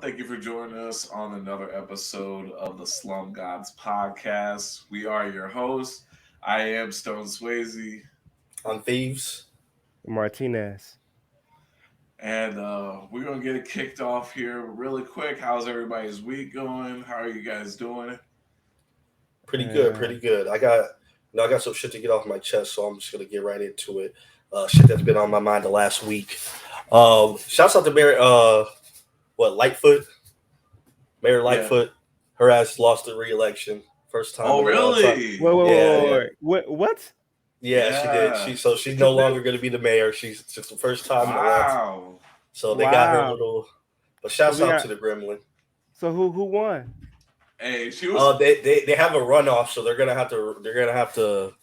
Thank you for joining us on another episode of the SLUM GODS podcast. We are your hosts. I am Stone Swayze, On Thieves. Martinez. and we're gonna get it kicked off here really quick. How's everybody's week going? How are you guys doing? Pretty good, Yeah. pretty good. I got some shit to get off my chest, so I'm just gonna get right into it. Shit that's been on my mind the last week. Shouts out to Mary. Lightfoot, Mayor Lightfoot. Her ass lost the re-election first time. Oh, in a long time. really? Wait. What? Yeah, she did. She's no longer going to be the mayor. She's just the first time. Wow. So they got her Wow. little. But shouts So we out got- to the Gremlin. So who won? Hey, she was. They have a runoff, so they're gonna have to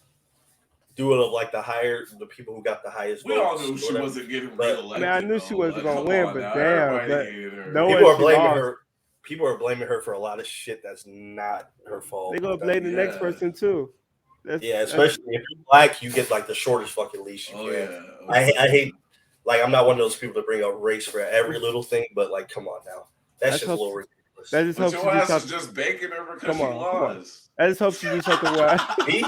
do it of like the people who got the highest We votes. all knew or she whatever. wasn't getting But- reelected. I knew she wasn't gonna come win, on but now. damn, Everybody that- hated her. no People one are blaming lost. her. People are blaming her for a lot of shit that's not her fault. They gonna blame the next Yeah. person too. Yeah, especially if you're black, you get like the shortest fucking leash you Oh can. yeah. I hate, like, I'm not one of those people to bring up race for every little thing, but like, come on now, that's That's just a how- little ridiculous. I just But hope she your do ass is something. just baking her because Come she on, come on. lost. I just hope she do something with. Me?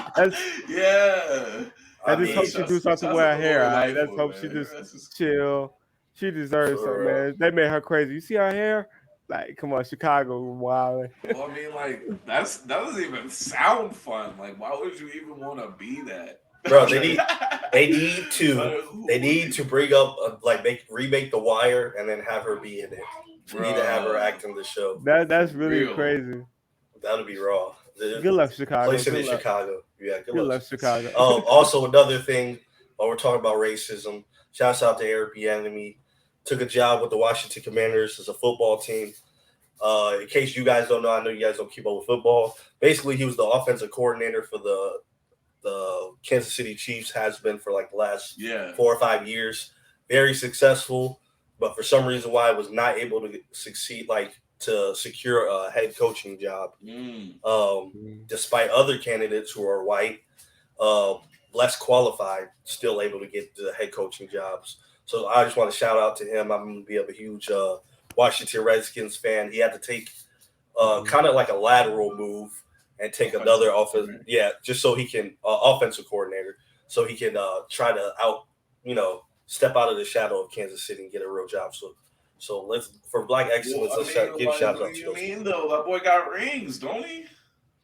Yeah. I just hope she shouts- do something shouts with out her to hair. Lori I just Lightfoot, hope she man. just That's just- chill. She deserves For something, real. man. They made her crazy. You see her hair? Like, come on, Chicago, wild. Well, I mean, like that doesn't even sound fun. Like, why would you even want to be that, Bro, they need to bring up remake The Wire and then have her be in it. They need to have her act in the show. That's really Real. crazy. That'll be raw. Good luck, Chicago. Place it in Good luck. Chicago. Yeah, good Good luck. luck, Chicago. Also, another thing, while we're talking about racism, shouts out to Eric Bieniemy. Took a job with the Washington Commanders as a football team. In case you guys don't know, I know you guys don't keep up with football. Basically, he was the offensive coordinator for the Kansas City Chiefs, has been for like the last 4 or 5 years. Very successful, but for some reason why was not able to succeed, like to secure a head coaching job. Despite other candidates who are white, less qualified, still able to get the head coaching jobs. So I just want to shout out to him. I'm going to be a huge Washington Redskins fan. He had to take kind of like a lateral move and take another offensive, just so he can offensive coordinator, so he can try to step out of the shadow of Kansas City and get a real job. So let's, for Black excellence, let's give shout out to those. What do you mean though? That boy got rings, don't he?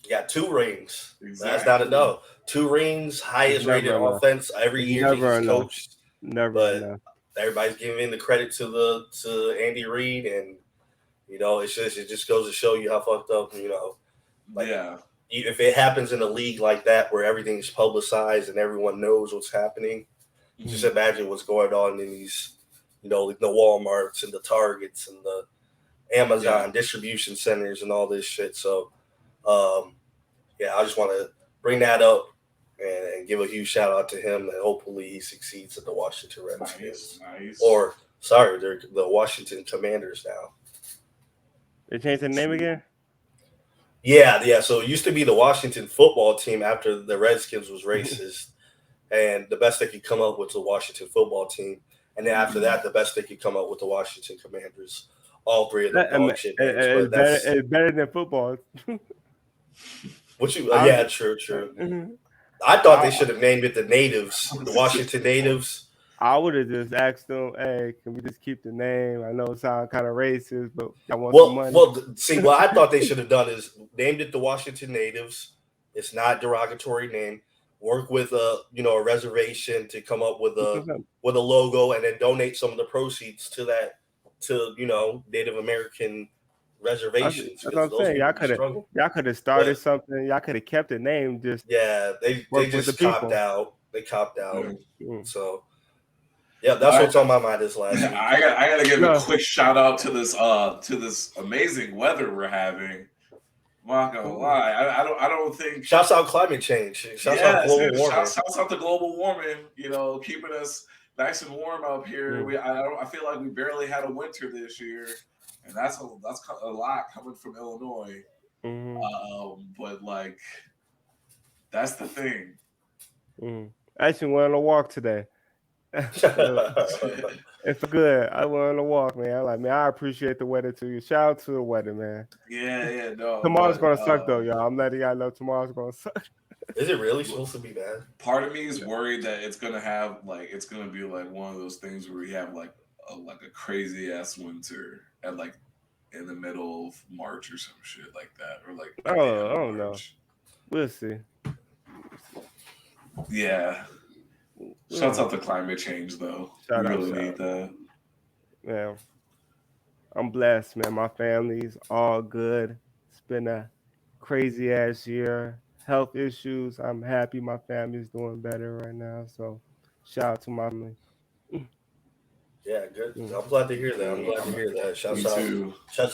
He got 2 rings. Exactly. That's not enough. 2 rings, highest Never rated enough. offense every year Never he's enough. coached. Never But enough. everybody's giving the credit to Andy Reid, and it just goes to show you how fucked up, if it happens in a league like that where everything is publicized and everyone knows what's happening, just imagine what's going on in these, the Walmarts and the Targets and the Amazon distribution centers and all this shit. So, I just want to bring that up and give a huge shout out to him, and hopefully he succeeds at the Washington Redskins. Nice. Or, sorry, they're the Washington Commanders now. They changed the name again? Yeah. So it used to be the Washington football team after the Redskins was racist. And the best they could come up with was the Washington football team. And then after that, the best they could come up with the Washington Commanders. All 3 of them dog shit names. It's better than football. True. Mhm. I thought they should have named it the Natives, the Washington Natives. I would have just asked them, "Hey, can we just keep the name? I know it sounds kind of racist, but I want some money." What I thought they should have done is named it the Washington Natives. It's not a derogatory name. Work with a reservation to come up with a logo, and then donate some of the proceeds to Native American reservations. That's what I'm saying. Y'all could have started something. Y'all could have kept the name. They just copped out. They copped out. Mm. So. Yeah, that's what's on my mind this last week. I gotta give a quick shout out to this amazing weather we're having. I'm not gonna lie, I don't think. Shouts out climate change. Shouts out global warming. Shouts out to global warming. Keeping us nice and warm up here. I feel like we barely had a winter this year, and that's a lot coming from Illinois. But like, that's the thing. I actually went on a walk today. It's good. I went on a walk, man. I'm like, man, I appreciate the weather too. Shout out to the weather, man. Yeah, no. Tomorrow's But gonna suck though, y'all. I'm letting y'all know tomorrow's gonna suck. Is it really supposed to be bad? part of me is worried that it's gonna have it's gonna be like one of those things where we have like a crazy ass winter at like in the middle of March or some shit like that, or like at the end I of don't know. March. We'll see. Yeah. Shouts out to climate change though. Shout We out, really shout need out. that. Man, I'm blessed, man. My family's all good. It's been a crazy ass year. Health issues. I'm happy my family's doing better right now. So shout out to my family. Yeah, good. I'm glad to hear that. I'm glad to hear that. Shouts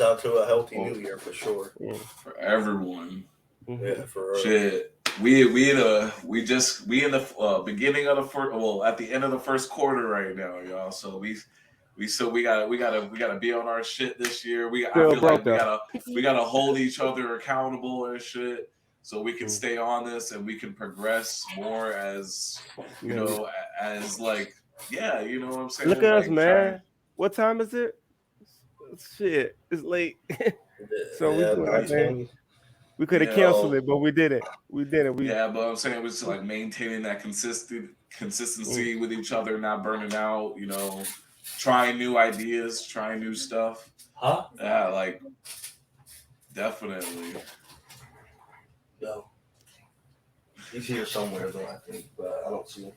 out to a healthy new year for sure. For everyone. Yeah, for real. Shit. We in the beginning of the first, at the end of the first quarter right now, y'all. So we gotta be on our shit this year. I feel like we gotta hold each other accountable and shit, so we can stay on this and we can progress more as you know, as like you know what I'm saying. Look at us, man. What time is it? Shit, it's late. So we doing our thing. We could have canceled it, but we didn't. We didn't. But I'm saying it was like maintaining that consistency with each other, not burning out. You know, trying new ideas, trying new stuff. Huh? Yeah, like definitely. No, he's here somewhere though, I think, but I don't see him.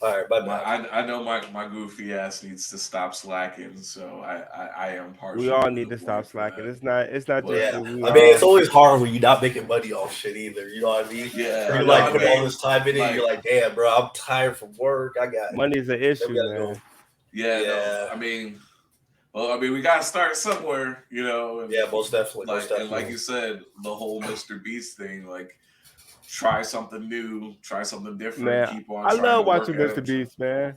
All right, bye bye. I know my goofy ass needs to stop slacking, so I am partial. We all need to stop slacking. It's not just. Yeah. I mean, it's always hard when you're not making money off shit either. You know what I mean? Yeah. You like put all this time in it. You're like, damn, bro, I'm tired from work. I got money's an issue, man. Go. Yeah. No, I mean, we gotta start somewhere, you know. And most definitely. And like you said, the whole Mr. Beast thing, like. Try something new, try something different. Man, keep on. I love watching Mr. Beast, man.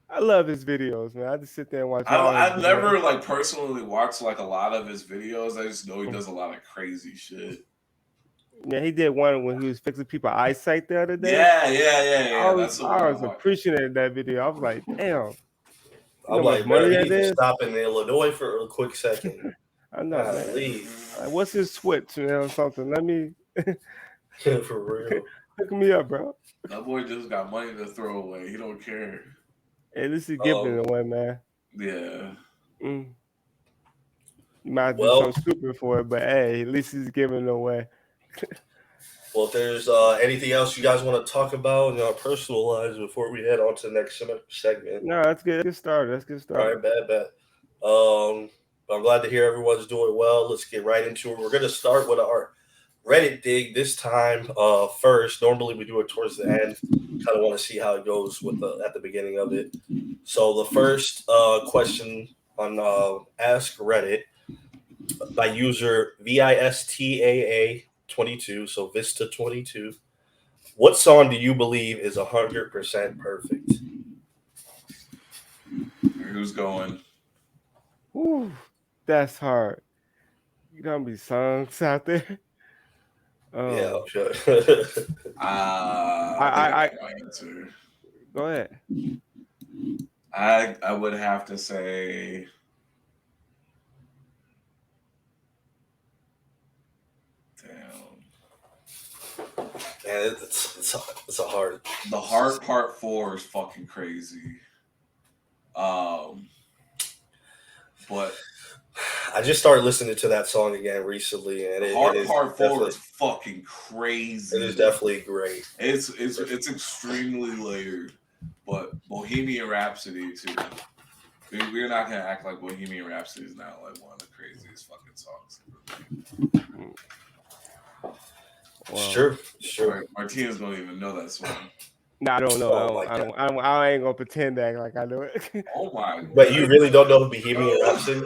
I love his videos, man. I just sit there and watch. I've never personally watched a lot of his videos. I just know he does a lot of crazy shit. Yeah, he did one when he was fixing people's eyesight the other day. Yeah. I was appreciating that video. I was like, damn. I'm like, man, you need to stop in Illinois for a quick second. I know, man. What's his switch, or something? Let me. For real. Hook me up, bro. That boy just got money to throw away. He don't care. Hey, this is giving it away, man. Yeah. You might do something stupid for it, but hey, at least he's giving it away. Well, if there's anything else you guys want to talk about in our personal lives before we head on to the next segment. No, let's get started. All right, bet. I'm glad to hear everyone's doing well. Let's get right into it. We're going to start with our Reddit dig this time first. Normally we do it towards the end. Kind of want to see how it goes at the beginning of it. So the first question on Ask Reddit by user VISTAA22, so Vista22. What song do you believe is 100% perfect? Who's going? Ooh, that's hard. You gonna be songs out there? Yeah, I'm sure. I my answer. Go ahead. I would have to say. Damn. Man, it's a hard. The hard part 4 is fucking crazy. But I just started listening to that song again recently, and part 4 is fucking crazy. It is definitely great. It's extremely layered, but Bohemian Rhapsody too. We're not gonna act like Bohemian Rhapsody is not like one of the craziest fucking songs. It's true. Martinez don't even know that song. No, I don't know. I ain't gonna pretend that like I know it. Oh my! But you really don't know Bohemian Rhapsody?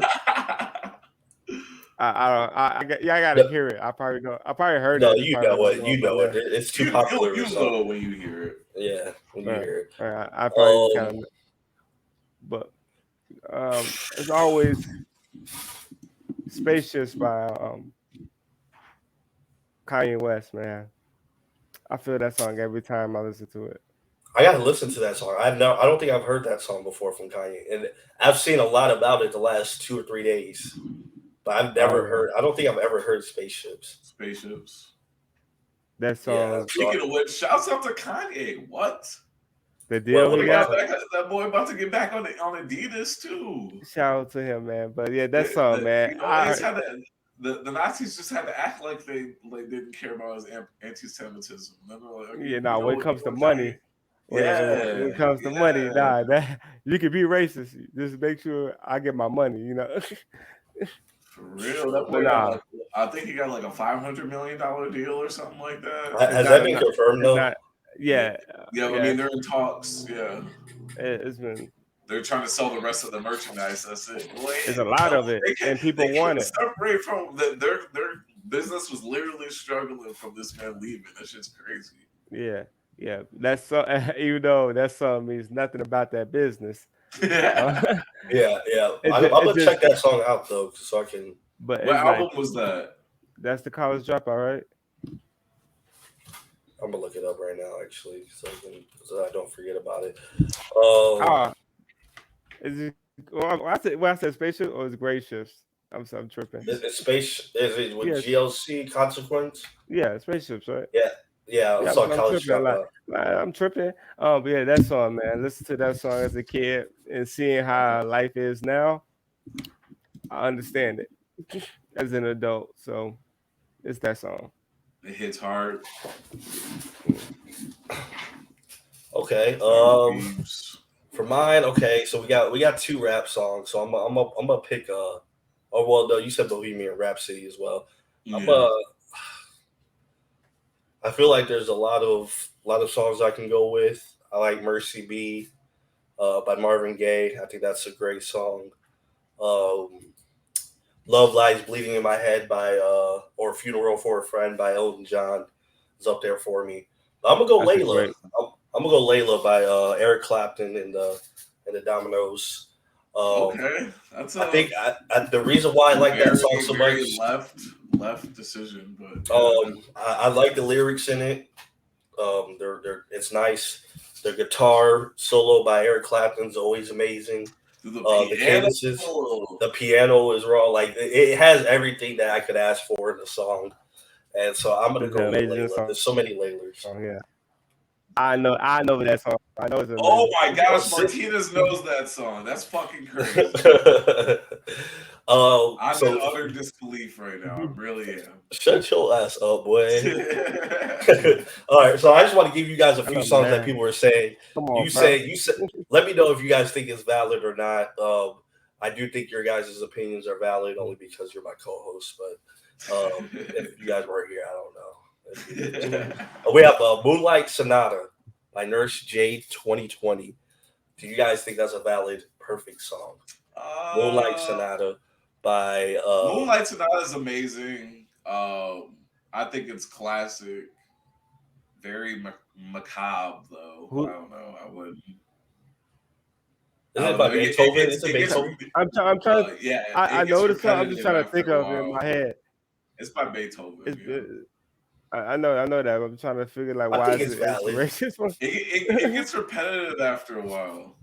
I gotta hear it. I probably heard it. No, you know it. It's too popular. You know it when you hear it. Yeah, when you hear it. I probably kind of. But it's always Spaceships by Kanye West, man. I feel that song every time I listen to it. I gotta listen to that song. I don't think I've heard that song before from Kanye, and I've seen a lot about it the last 2 or 3 days. But I've Oh never yeah, heard. I don't think I've ever heard Spaceships. Spaceships. that Yeah, song, so Speaking of which, shouts out to Kanye. What? the what deal what he Boy about got. got that? back, that boy about to get back on Adidas too. Shout out to him, man. But yeah, that song, man. You know, I he's heard, had to, the Nazis just had to act like they didn't care about his anti-Semitism. And they're like, yeah, we nah. know When it what comes to Kanye. money, when Yeah, it comes to money, yeah. nah, that you can be racist. Just make sure I get my money, you know. For real, that But boy got nah, like, I think he got like a $500 million deal or something like that. it's Has not that been enough. confirmed It's though? not. Yeah, Yeah, yeah. I yeah. mean, they're in talks. Yeah, It's been. they're trying to sell the rest of the merchandise. That's it. Boy, It's a lot of it, they can't and people they want can't it. separate from their business was literally struggling from this man leaving. That shit's crazy. Yeah, yeah. That's so. Even though that song means nothing about that business. Uh, Yeah. Yeah. I'm it gonna just. check that song out though, so I can. But What it's like album was that? that's the college dropout, right? I'm gonna look it up right now actually, so I don't forget about it. Um, Ah, is it? When I said spaceship or is it gray shifts? I'm tripping. it's space. Is it with Yes, GLC Consequence? yeah, spaceships, right? Yeah, yeah. I Yeah, saw I'm College tripping a lot. Dropout. I'm tripping. But yeah, that song, man. Listen to that song as a kid and seeing how life is now. I understand it as an adult. So it's that song. It hits hard. Mm. Okay. Sorry, Beebs. For mine, okay. So we got two rap songs. So I'm gonna pick. Oh well, no, you said Bohemian Rhapsody as well. I'm Yeah. I feel like there's a lot of songs I can go with. I like Mercy B, by Marvin Gaye. I think that's a great song. Um, Love Lies Bleeding in My Head by or Funeral for a Friend by Elton John is up there for me. But I'm gonna go That's a Layla. great. I'm gonna go Layla by Eric Clapton and the Dominoes. Um, Okay. That's I a think the reason why I like that very, song so very much, left decision, but yeah. I like the lyrics in it. They're it's nice. The guitar solo by Eric Clapton's always amazing. The The piano. cadences, the piano is raw. Like it has everything that I could ask for in the song, and so I'm gonna It's an go with amazing Layla. song. There's so many Laylers. Yeah, I know that song. I know it's Oh amazing. my Oh, gosh, sick. Martinez knows that song. That's fucking crazy. I'm in So utter disbelief right now. I really am. shut your ass up, boy. All right, so I just want to give you guys a I few know, songs that man. people were saying. Come on, You bro. say you said. Let me know if you guys think it's valid or not. I do think your guys' opinions are valid only because you're my co-host. But if you guys weren't here, I don't know. We have Moonlight Sonata by Nurse J 2020. Do you guys think that's a valid, perfect song? Moonlight uh, Sonata by Moonlight Sonata is amazing. I think it's classic. Very macabre though. I Who? don't know. I wouldn't. is I it don't by know. Beethoven? Is it It gets. Beethoven? I'm trying. Yeah, I it gets know the song. I'm just repetitive trying to after think a of it in while. my head. It's by Beethoven. It's. Yeah. I know that. I'm trying to figure like I why think is it's it valid. inspiration? It gets repetitive after a while.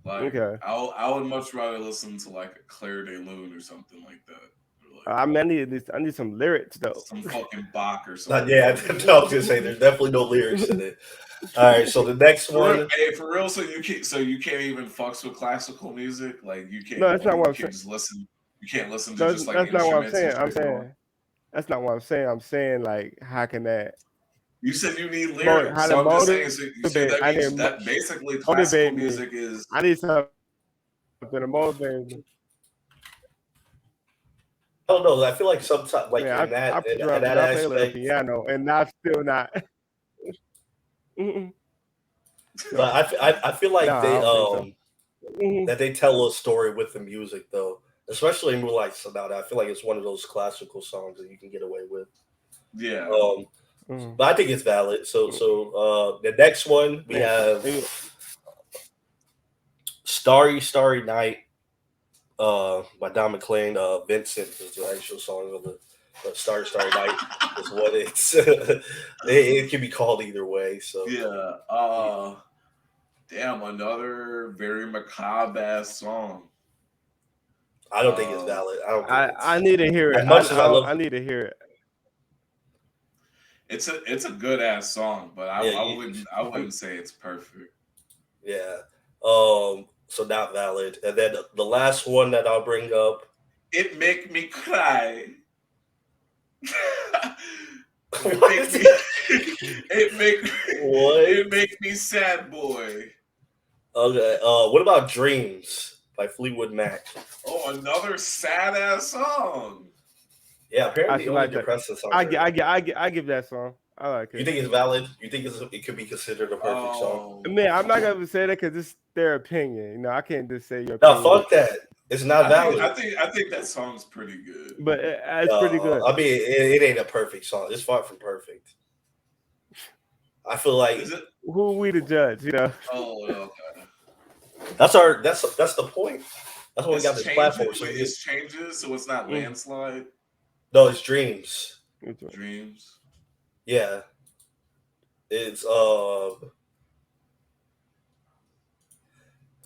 Like Okay. I would much rather listen to like a Claire de Lune or something like that. Or like I mean, I need some lyrics though. some fucking Bach or Not something. yeah. I was gonna say there's definitely no lyrics in it. All right, so the next For real, one. hey, for real. So you can't even fucks with classical music. Like No, that's not what you I'm can't saying. just listen. You can't listen to No, just like that's not what I'm instruments and saying. I'm straight going. saying that's not what I'm saying. I'm saying like how can that You said you need lyrics, how to so I'm just saying. So motivate? that I means need that basically classical motivate me. music is. I need something to motivate me. I don't know. I feel like sometimes, like Man, in I that in, grew in up that and I play a little aspect, piano, and not still not. Mm-mm. but I feel No, like I don't think so. Mm-hmm. that they tell a story with the music though, especially in Moonlight Sonata. I feel like it's one of those classical songs that you can get away with. Yeah. Mm-hmm. But I think it's valid. So the next one we Man, have and Starry Starry Night by Don McLean. Vincent is the actual song of the But Starry Night is what it can be called either way. So yeah. Damn, another very macabre ass song. I don't think it's valid. I don't think I need to hear it. as much as I love. I need to hear it. It's a good ass song, but I wouldn't say it's perfect. Yeah. So not valid. And then the last one that I'll bring up. It make me cry. It make me sad, boy. Okay. What about Dreams by Fleetwood Mac? Oh, another sad ass song. Yeah, apparently only depressive songs. I give that song. I like it. You think it's valid? You think it could be considered a perfect song? Man, I'm not gonna say that because it's their opinion. You know, I can't just say your opinion. No, fuck that. It's not valid. I think that song's pretty good. But it's pretty good. I mean, it ain't a perfect song. It's far from perfect. I feel like who are we to judge? You know. Oh, okay. That's the point. That's what we got this platform. So it's changes, so it's not landslide. No, it's Dreams. Dreams. Yeah. It's Hold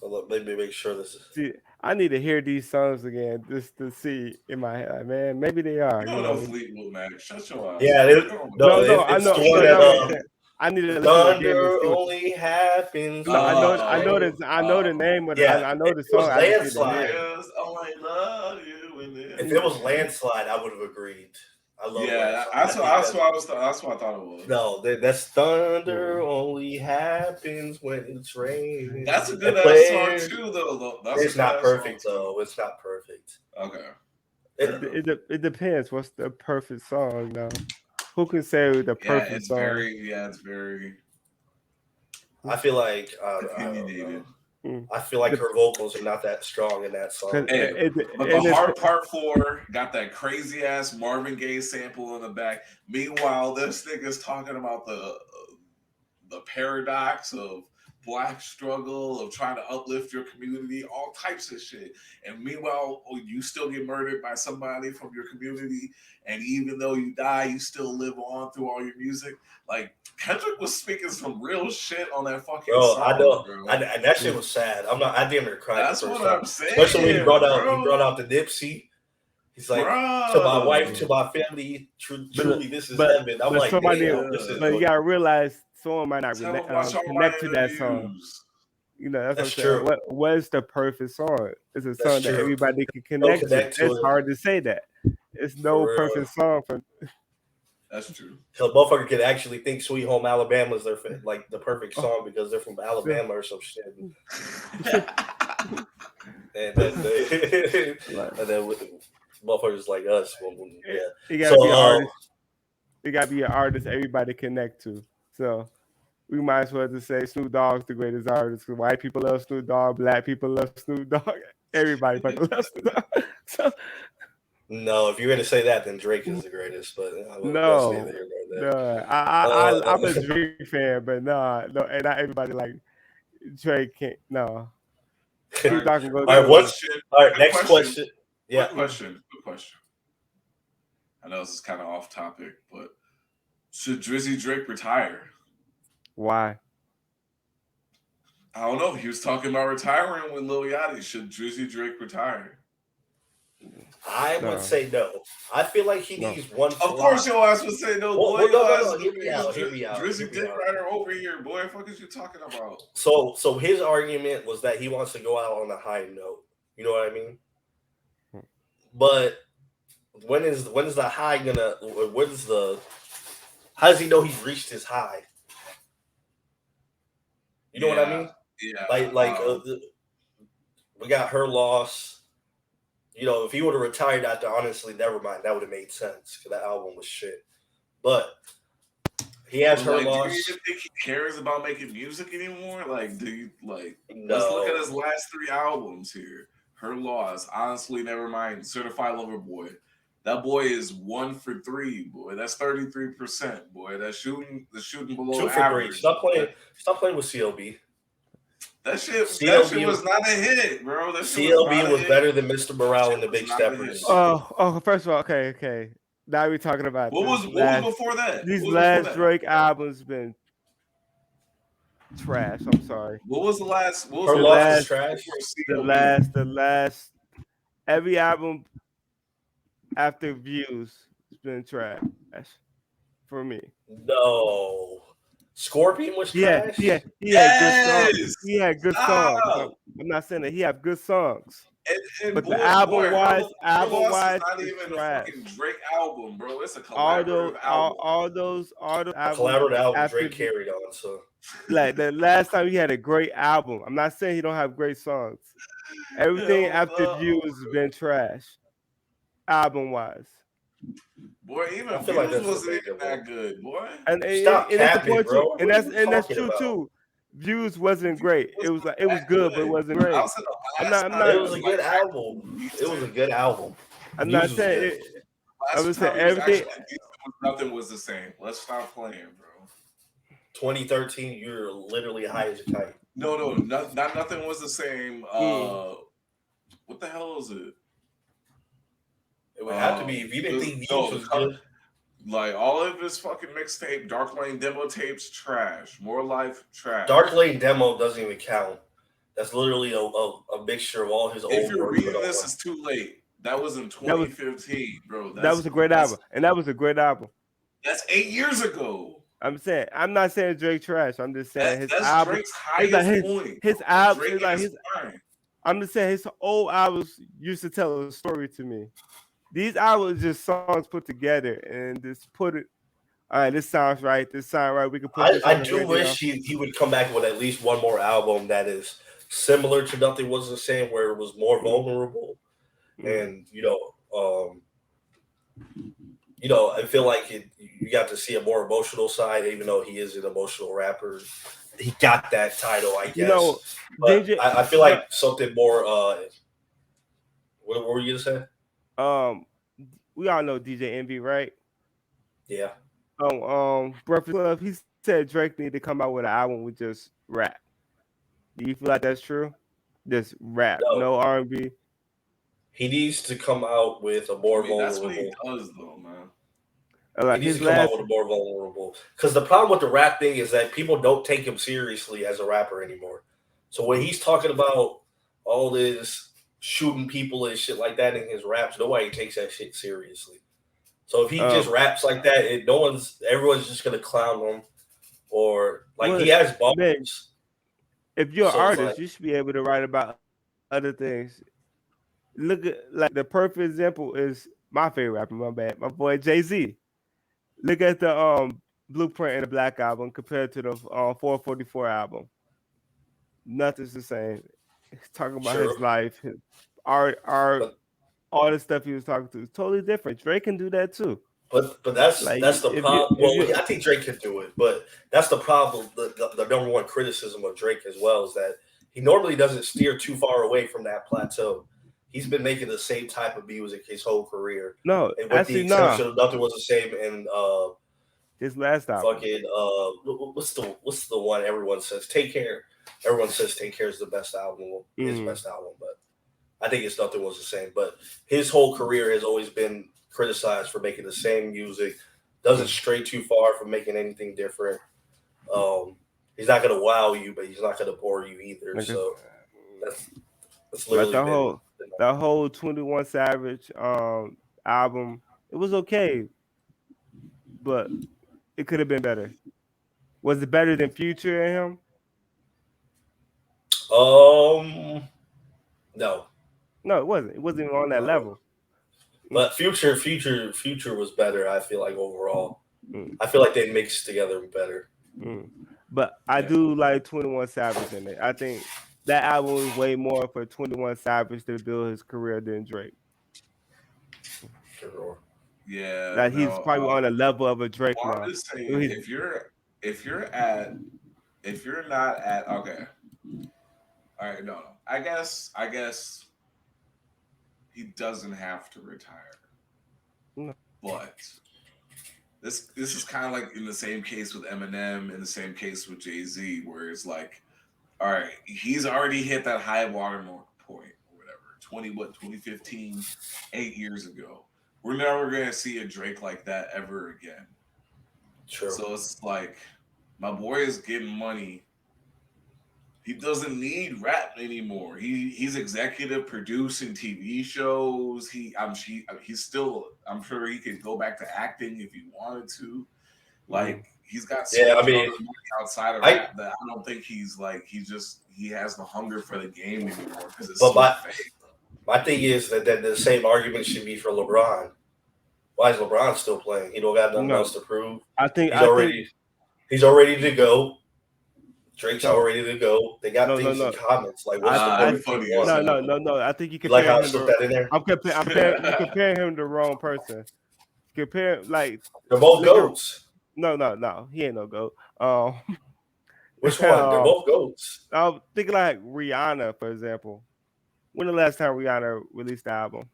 up, let me make sure this is. See, I need to hear these songs again just to see in my head. Man, maybe they are. You don't know Fleetwood Mac. Shut your eyes. Yeah, I know. I need to Thunder only happens. No, I know the name of it. Yeah, I know the song. Landslide. I love you. If it was Landslide, I would have agreed. I love that's what I thought it was. No, that's Thunder only happens when it's raining. That's a good ass song too, though. It's not perfect though. It's not perfect. Okay. It depends. What's the perfect song though? Who can say the perfect song? It's very. I feel like opinionated. I feel like her vocals are not that strong in that song. But the hard part 4 got that crazy ass Marvin Gaye sample in the back. Meanwhile, this nigga's talking about the paradox of Black struggle, of trying to uplift your community, all types of shit. And meanwhile, you still get murdered by somebody from your community, and even though you die, you still live on through all your music. Like, Kendrick was speaking some real shit on that fucking song. I know. And that shit was sad. I damn near cried. That's what I'm saying. Especially when he brought out the Nipsey. He's like, to my wife, to my family, truly, this is heaven. I'm like, but you gotta realize someone might not connect to that song. You know, that's true. What is the perfect song? It's a song that everybody can connect to. It's hard to say that. It's no perfect song for. That's true. So a motherfucker could actually think "Sweet Home Alabama" is their like the perfect song because they're from Alabama or some shit. and then motherfuckers like us, yeah. You gotta be an artist. You gotta be an artist everybody connect to. So we might as well just say Snoop Dogg's the greatest artist. Because white people love Snoop Dogg, black people love Snoop Dogg, everybody loves Snoop Dogg. So. No, if you're gonna say that, then Drake is the greatest. But I'm a Drake fan, but no, and not everybody like Drake. Can't no. All right, next question. Yeah, good question. I know this is kind of off topic, but should Drizzy Drake retire? Why? I don't know. He was talking about retiring with Lil Yachty. Should Drizzy Drake retire? I would say no. I feel like he needs one. Of course, your ass would say no, boy. No. Hear me out. Drizzy Dick Rider over here, boy. What the fuck is you talking about? So his argument was that he wants to go out on a high note. You know what I mean? But when is the high gonna? How does he know he's reached his high? You know what I mean? Yeah. We got Her Loss. You know, if he would have retired after, honestly, never mind. That would have made sense because that album was shit. But he has Her Loss. Do you even think he cares about making music anymore? Like, do you like? No. Let's look at his last 3 albums here. Her Loss, Honestly, Never Mind, Certified Lover Boy. That boy is 1 for 3, boy. That's 33%, boy. That's shooting below 2 for average. 3. Stop playing with CLB. That shit was not a hit, bro. That CLB was better than Mr. Morale and the Big Steppers. Oh, first of all, okay. Now we're talking about What was before that? these What was before last that? Drake albums been trash. I'm sorry. What was the last? What was Her the Loss last is trash. before CLB? The last every album after Views has been trash for me. No. Scorpion was Yeah, trash. he had good songs. Yes. He had good songs. Stop. I'm not saying that he had good songs, And but the boy, her album loss is wise, not is even a trash. fucking Drake album, bro. It's a collaborative album. All those A albums collaborative album after Drake carried on. So like the last time he had a great album. I'm not saying he don't have great songs. Everything Hell after no. Views has been trash, album wise. Boy, I even feel like Views that's wasn't even debatable. that good, boy. Stop And that's the capping, point too. bro. What are you That's talking true about? too. Views wasn't great. Views It was that good, but it wasn't great. I'll say the last I'm time not It was a good like album. It was a good album. I'm Views not was saying good. it, I would last say time he was everything. actually decent, nothing was the same. Let's stop playing, bro. 2013, you're literally high as a kite. No, not nothing was the same. What the hell is it? It would have to be if you didn't think Views was good. Like all of his fucking mixtape, Dark Lane demo tapes, trash. More Life, trash. Dark Lane demo doesn't even count. That's literally a mixture of all his old If you're work. reading this, it's too late. That was in 2015, bro. That was a great album, and that was a great album. That's 8 years ago. I'm not saying Drake trash. I'm just saying his that's album. Drake's highest point. His album Drake is like his. I'm just saying his old albums used to tell a story to me. These albums just songs put together and just put it. All right, this sounds right. This sounds right. We can put this. I do wish he would come back with at least one more album that is similar to Nothing Was the Same, where it was more vulnerable, and I feel like you got to see a more emotional side, even though he is an emotional rapper. He got that title, I guess. But I feel like something more. What were you gonna say? We all know DJ Envy, right? Yeah. Breakfast Club. He said Drake need to come out with an album with just rap. Do you feel like that's true? Just rap, no R&B. He needs to come out with a more vulnerable. That's what he does, though, man. He needs to come out with a more vulnerable. Because the problem with the rap thing is that people don't take him seriously as a rapper anymore. So when he's talking about all this shooting people and shit like that in his raps, nobody takes that shit seriously. So if he just raps like that, everyone's just gonna clown him, or like he has bumps. If you're an artist, you should be able to write about other things. Look at like the perfect example is my favorite rapper, my boy Jay-Z. Look at the Blueprint and the Black album compared to the 444 album. Nothing's the same. He's talking about his life, his art, all the stuff he was talking to. It's totally different. Drake can do that too. But that's the problem. I think Drake can do it, but that's the problem. The number one criticism of Drake as well is that he normally doesn't steer too far away from that plateau. He's been making the same type of music his whole career. No, and with the exception of Nothing Was the Same and his last album. Fucking what's the one everyone says Take Care. Everyone says Take Care is the best album, his best album, but I think it's Nothing Was the Same. But his whole career has always been criticized for making the same music, doesn't stray too far from making anything different. He's not gonna wow you, but he's not gonna bore you either. So that's literally the whole 21 Savage album. It was okay, but it could have been better. Was it better than Future and him? No, it wasn't. It wasn't even on that level. But Future was better. I feel like overall, I feel like they mixed together better. But I do like 21 Savage in it. I think that album was way more for 21 Savage to build his career than Drake. Sure. Yeah, like he's probably on a level of a Drake now. I'm just saying, if you're not at okay, all right, no, I guess he doesn't have to retire. No. But this is kind of like in the same case with Eminem, in the same case with Jay-Z, where it's like, all right, he's already hit that high watermark point or whatever, 2015, 8 years ago. we're never gonna see a Drake like that ever again. True. So it's like my boy is getting money. He doesn't need rap anymore. He's executive producing TV shows. He's still. I'm sure he could go back to acting if he wanted to. Like he's got so Yeah, I much other mean, money outside of I rap that I don't think he's like he has the hunger for the game anymore because it's but so fake. my thing is that the same argument should be for LeBron. Why is LeBron still playing? He don't got nothing No, else to prove. I think He's already to go. Drake's no, already to go. They got no, no, things in no. comments. Like, what's the I, point I if he Funny as won? no, hell. no, no, no. I think you You like how I compare him slipped to. that in there? You compare him to the wrong person. Compare like They're both look at goats. no. He ain't no goat. Which one? They're both goats. I'm thinking like Rihanna, for example. When the last time Rihanna released the album?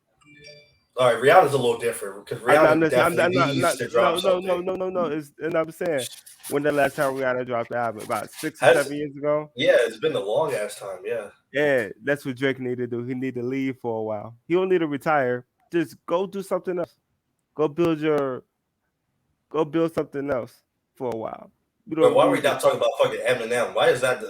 All right, Rihanna's a little different because Rihanna definitely needs to drop something. No. And I'm saying, when the last time Rihanna dropped the album? About 6 or Has 7 years ago. Yeah, it's been a long ass time. Yeah. Yeah, that's what Drake needed to do. He need to leave for a while. He don't need to retire. Just go do something else. Go build your. Go build something else for a while. You But don't why are we need not talking about fucking Eminem? Why is that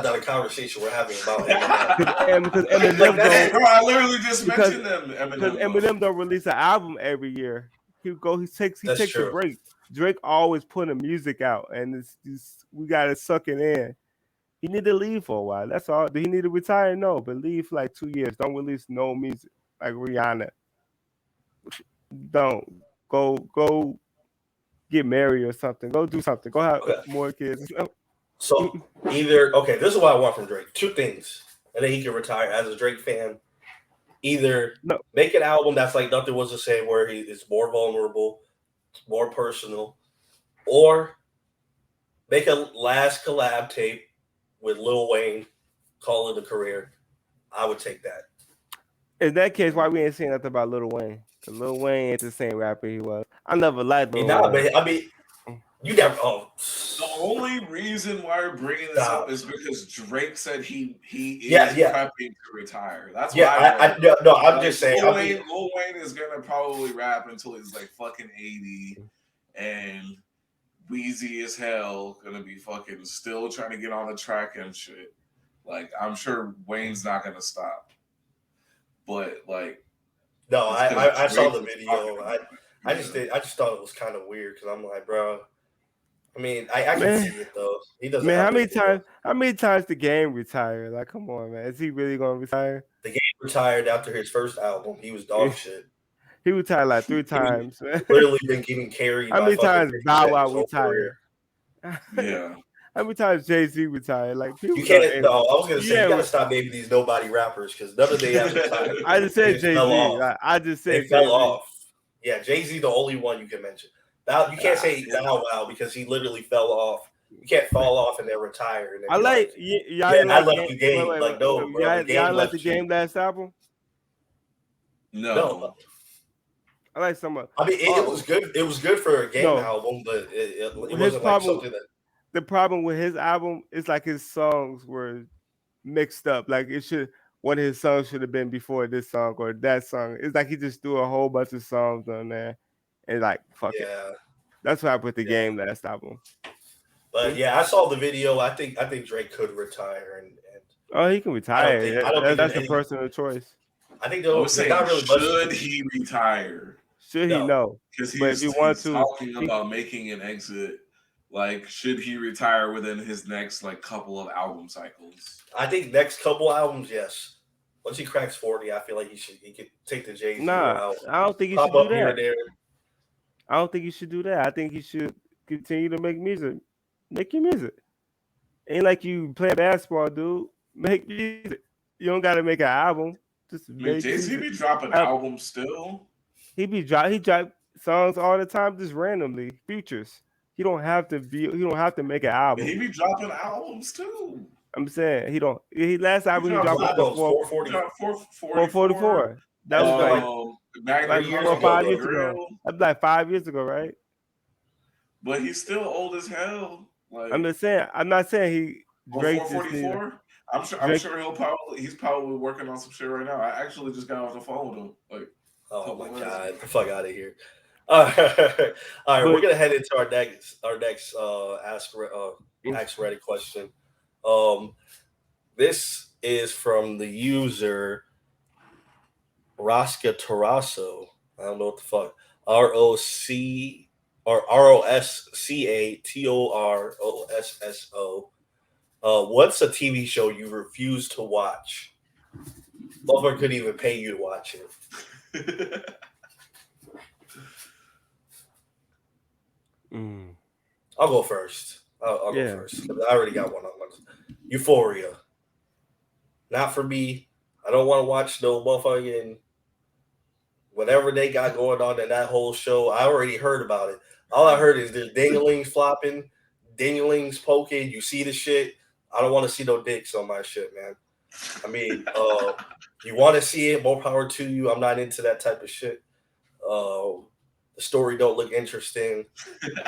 not a conversation we're having about Eminem? because Like Eminem that. Bro, I literally just because mentioned them. because Eminem don't release an album every year. He takes That's a true. break. Drake always putting music out, and it's we gotta suck it in. He need to leave for a while. That's all. Do he need to retire? No, but leave for like 2 years. Don't release no music like Rihanna. Don't go get married or something. Go do something. Go have Okay. more kids. So either this is what I want from Drake. Two things, and then he can retire as a Drake fan. Either No. make an album that's like Nothing Was the Same, where he is more vulnerable, more personal, or make a last collab tape with Lil Wayne, call it a career. I would take that. In that case, why we ain't saying nothing about Lil Wayne? Because Lil Wayne ain't the same rapper he was. I never liked Lil Wayne. I mean, you never. Oh, The only reason why we're bringing this up is because Drake said he is prepping to retire. That's why. I'm just saying. Lil Wayne is gonna probably rap until he's like fucking 80, and wheezy as hell, gonna be fucking still trying to get on the track and shit. Like I'm sure Wayne's not gonna stop, but like. No, I saw the video. I just thought it was kind of weird because I'm like, bro. I mean, I can see it though. He doesn't. Man, how many times the game retired? Like, come on, man. Is he really gonna retire? The game retired after his first album. He was dog shit. He retired like 3 times. Literally been getting carried. How many times Bow Wow retired? Yeah. How many times Jay-Z retired? Like you can't. No, I was gonna say you gotta stop naming these nobody rappers because none of them have retired. I just said Jay-Z. I just said they fell off. Yeah, Jay-Z the only one you can mention. Now you can't say Bow Wow because he literally fell off. You can't fall off and then retire. And then I like I left the game. Like no, bro. Y'all like the game last album? No. I like some of. I mean, it was good. It was good for a game album, but it wasn't like something that. The problem with his album is like his songs were mixed up. Like one of his songs should have been before this song or that song. It's like he just threw a whole bunch of songs on there and like fuck it. That's why I put the game last album. But yeah, I saw the video. I think Drake could retire and he can retire. That's a personal choice. I think not really should he retire? Should he? No. Because he's talking about making an exit. Like, should he retire within his next like couple of album cycles? I think next couple albums, yes. Once he cracks 40, I feel like he could take the Jay-Z out. I don't think he should do that. I don't think he should do that. I think he should continue to make music. Make your music. Ain't like you play basketball, dude. Make music. You don't gotta make an album. Just make Jay-Z be dropping albums still. He drop songs all the time, just randomly. Features. He don't have to make an album. He be dropping albums too. I'm saying last album he dropped 444. That was like 4 or 5 years ago. That's like 5 years ago, right? But he's still old as hell. Like I'm not saying he Drake 444. I'm sure he's probably working on some shit right now. I actually just got off the phone with him. Like Oh Couple my months. god, get the fuck out of here. All right, all right, we're But gonna head into our next ask Reddit question. Um, this is from the user Rosca Tarasso. I don't know what the fuck. ROSCATOROSSO. What's a TV show you refuse to watch? Motherfucker couldn't even pay you to watch it. I'll go first. I'll go yeah, first. I already got one on one. Euphoria. Not for me. I don't want to watch no motherfucking whatever they got going on in that whole show. I already heard about it. All I heard is there's dinglings flopping, dinglings poking. You see the shit. I don't want to see no dicks on my shit, man. I mean, you want to see it, more power to you. I'm not into that type of shit. The story don't look interesting,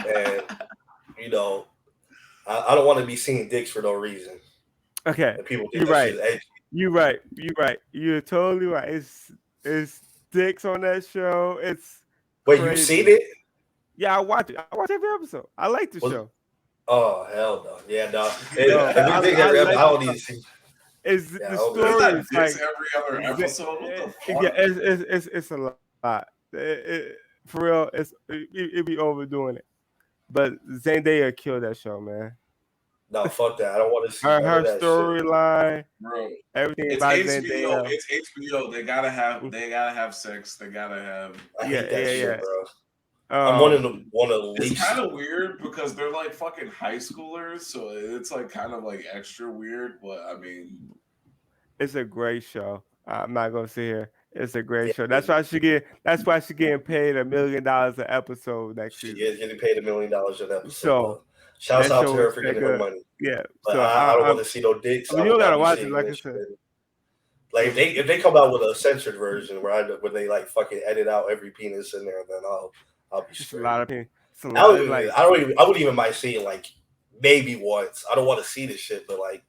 and you know, I don't want to be seeing dicks for no reason. okay, And people think you're that right. shit is edgy. You're right. You're right. You're totally right. It's dicks on that show. It's Wait, you seen crazy. it? Yeah, I watch it. I watch every episode. I like the Was show. Oh hell no! Yeah, no. No, If I, it's dick I every episode, like I the don't show. need to see. It's Yeah, I the don't There's need to story not is dicks like every other episode. What the yeah, fuck? it's a lot. For real, it be overdoing it. But Zendaya killed that show, man. No, fuck that. I don't want to see Her none of her that shit. storyline, Bro, everything it's about HBO. Zendaya. It's HBO. They gotta have sex. They gotta have. I Yeah, hate that yeah, shit, yeah. bro. I'm Um, one of the It's kind least. of weird because they're like fucking high schoolers, so it's like kind of like extra weird. But I mean, it's a great show. I'm not gonna sit here. It's a Yeah, great show. That's why she get. That's why she getting paid $1 million an episode next she season. is getting paid $1 million an episode. So Shouts that out to show her is for that getting her good. money. Yeah. But So I don't want to see no dicks. I I mean, you will don't not gotta be watch it. seeing Like I that shit. said, Like if they come out with a censored version where they like fucking edit out every penis in there, then I'll be it's a straight. lot of people. It's a I lot. don't It's like I wouldn't even mind seeing like maybe once. I don't want to see this shit, but like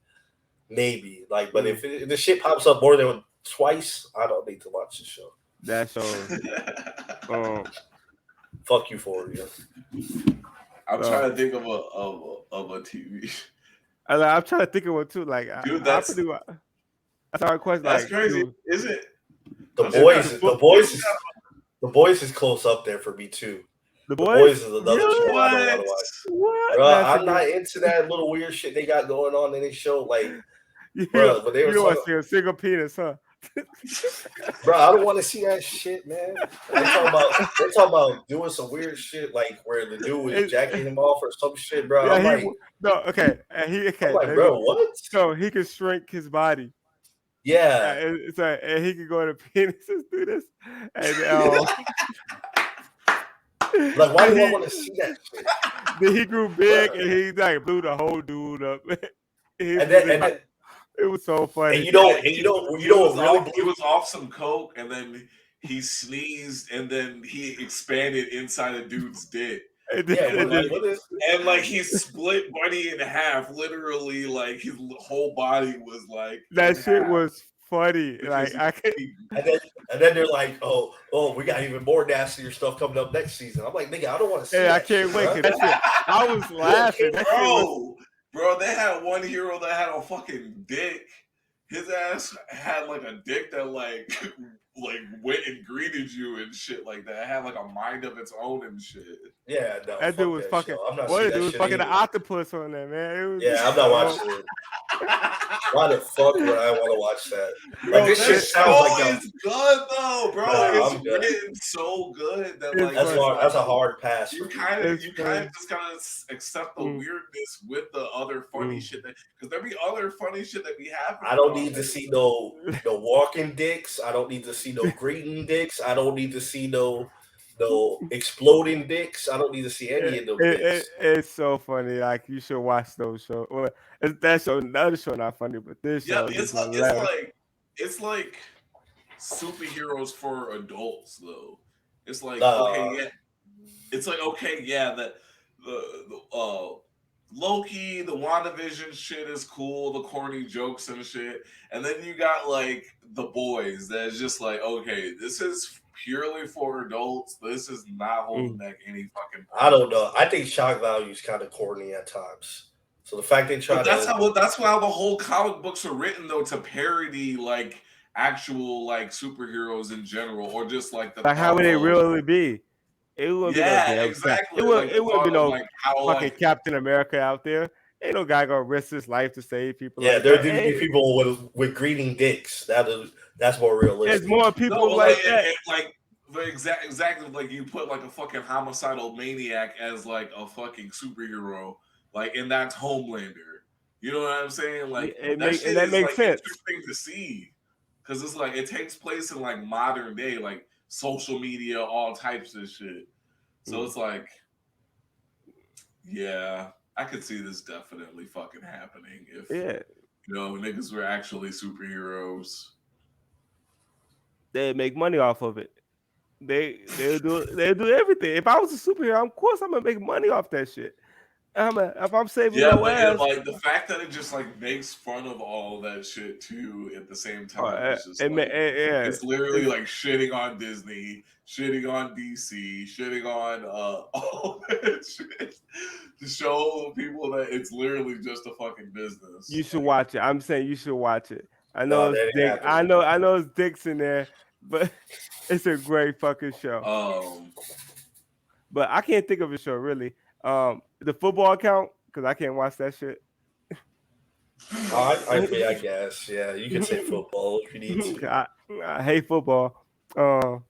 maybe like. But if the shit pops up more than twice, I don't need to watch the show. that show. Fuck Euphoria. I'm trying to think of a TV. I'm trying to think of one too. Like Dude, I pretty much. That's our question. that's Like, crazy. dude, Is it? The I'm boys, surprised. the boys is close up there for me too. the The boys. boys is another Really? show I don't want What? to watch. What? Bro, That's a I'm good. not into that little weird shit they got going on in this show. Like, You bro, but they you were don't want talking, to see a single penis, huh? bro, I don't want to see that shit, man. They're talking about doing some weird shit, like where the dude was jacking him off or some shit, bro. Yeah, I'm like, okay. And I'm like, bro, what? So he can shrink his body. Yeah, It's like, and he can go to penises do this, and like, why and do I want to see that shit? then he grew big and he like blew the whole dude up. And then It was so funny. and you know what He really was off some coke, and then he sneezed, and then he expanded inside a dude's dick. And yeah, then- like, what is And like he split Buddy in half, literally, like his whole body was like that in shit half was funny. because Like I can't. and then they're like, oh, we got even more nastier stuff coming up next season. I'm like, nigga, I don't want to see Hey, that I can't shit, wait. bro. 'Cause that shit, I was laughing. That shit was, Bro, they had one hero that had a fucking dick. His ass had like a dick that like went and greeted you and shit like that. It had like a mind of its own and shit. Yeah, no, that dude was fucking. show. I'm not Boy, seeing that that dude was shit fucking either. an octopus on there, man. It was, Yeah, I'm not watching it. Why the fuck would I want to watch that? Like Bro, this that shit sounds show like that. is good though, bro. Nah, It's I'm good. written so good that It's like funny. That's a hard pass. you For me. kind of It's just gotta accept the weirdness with the other funny shit that because there be other funny shit that be happening. I don't need to see no walking dicks. I don't need to see no greeting dicks. I don't need to see no exploding dicks. I don't need to see any of them dicks. It's so funny. Like you should watch those shows. Well, that show, the other show not funny, but this Yeah, show is hilarious. it's like superheroes for adults though. It's like Nah. okay, yeah. It's like okay, yeah, that the Loki, the WandaVision shit is cool, the corny jokes and shit. And then you got like The Boys that's just like, okay, this is purely for adults. This is not holding back any fucking I don't punches. know. I think shock value is kind of corny at times. So the fact they try But to that's how the whole comic books are written though, to parody like actual like superheroes in general, or just like the Like, how thought would it of really be? It wouldn't be no yeah, damn cap. exactly. Like It the wouldn't be thought of no like how fucking like Captain America out there. Ain't no guy gonna risk his life to save people yeah, like there that. do be people with greeting dicks. That's more There's realistic. more no, people but like that. like the exactly like you put like a fucking homicidal maniac as like a fucking superhero, like and that's Homelander. You know what I'm saying? Like that shit That is makes like sense. interesting to see because it's like it takes place in like modern day, like social media, all types of shit. So it's like, yeah, I could see this definitely fucking happening if Yeah, you know niggas were actually superheroes. they make money off of it. They do everything. If I was a superhero, of course I'm gonna make money off that shit. If I'm saving Yeah, your but it, ass, like the fact that it just like makes fun of all that shit too at the same time is just like yeah, it's literally like shitting on Disney, shitting on DC, shitting on all that shit to show people that it's literally just a fucking you business. should Like, watch it. I'm saying you should watch it. I No, know it's that ain't dick. happening. I know it's dicks in there, but it's a great fucking show. um, But I can't think of a show really. The football count because I can't watch that shit. I guess. Yeah, you can say football if you need to. I hate football. I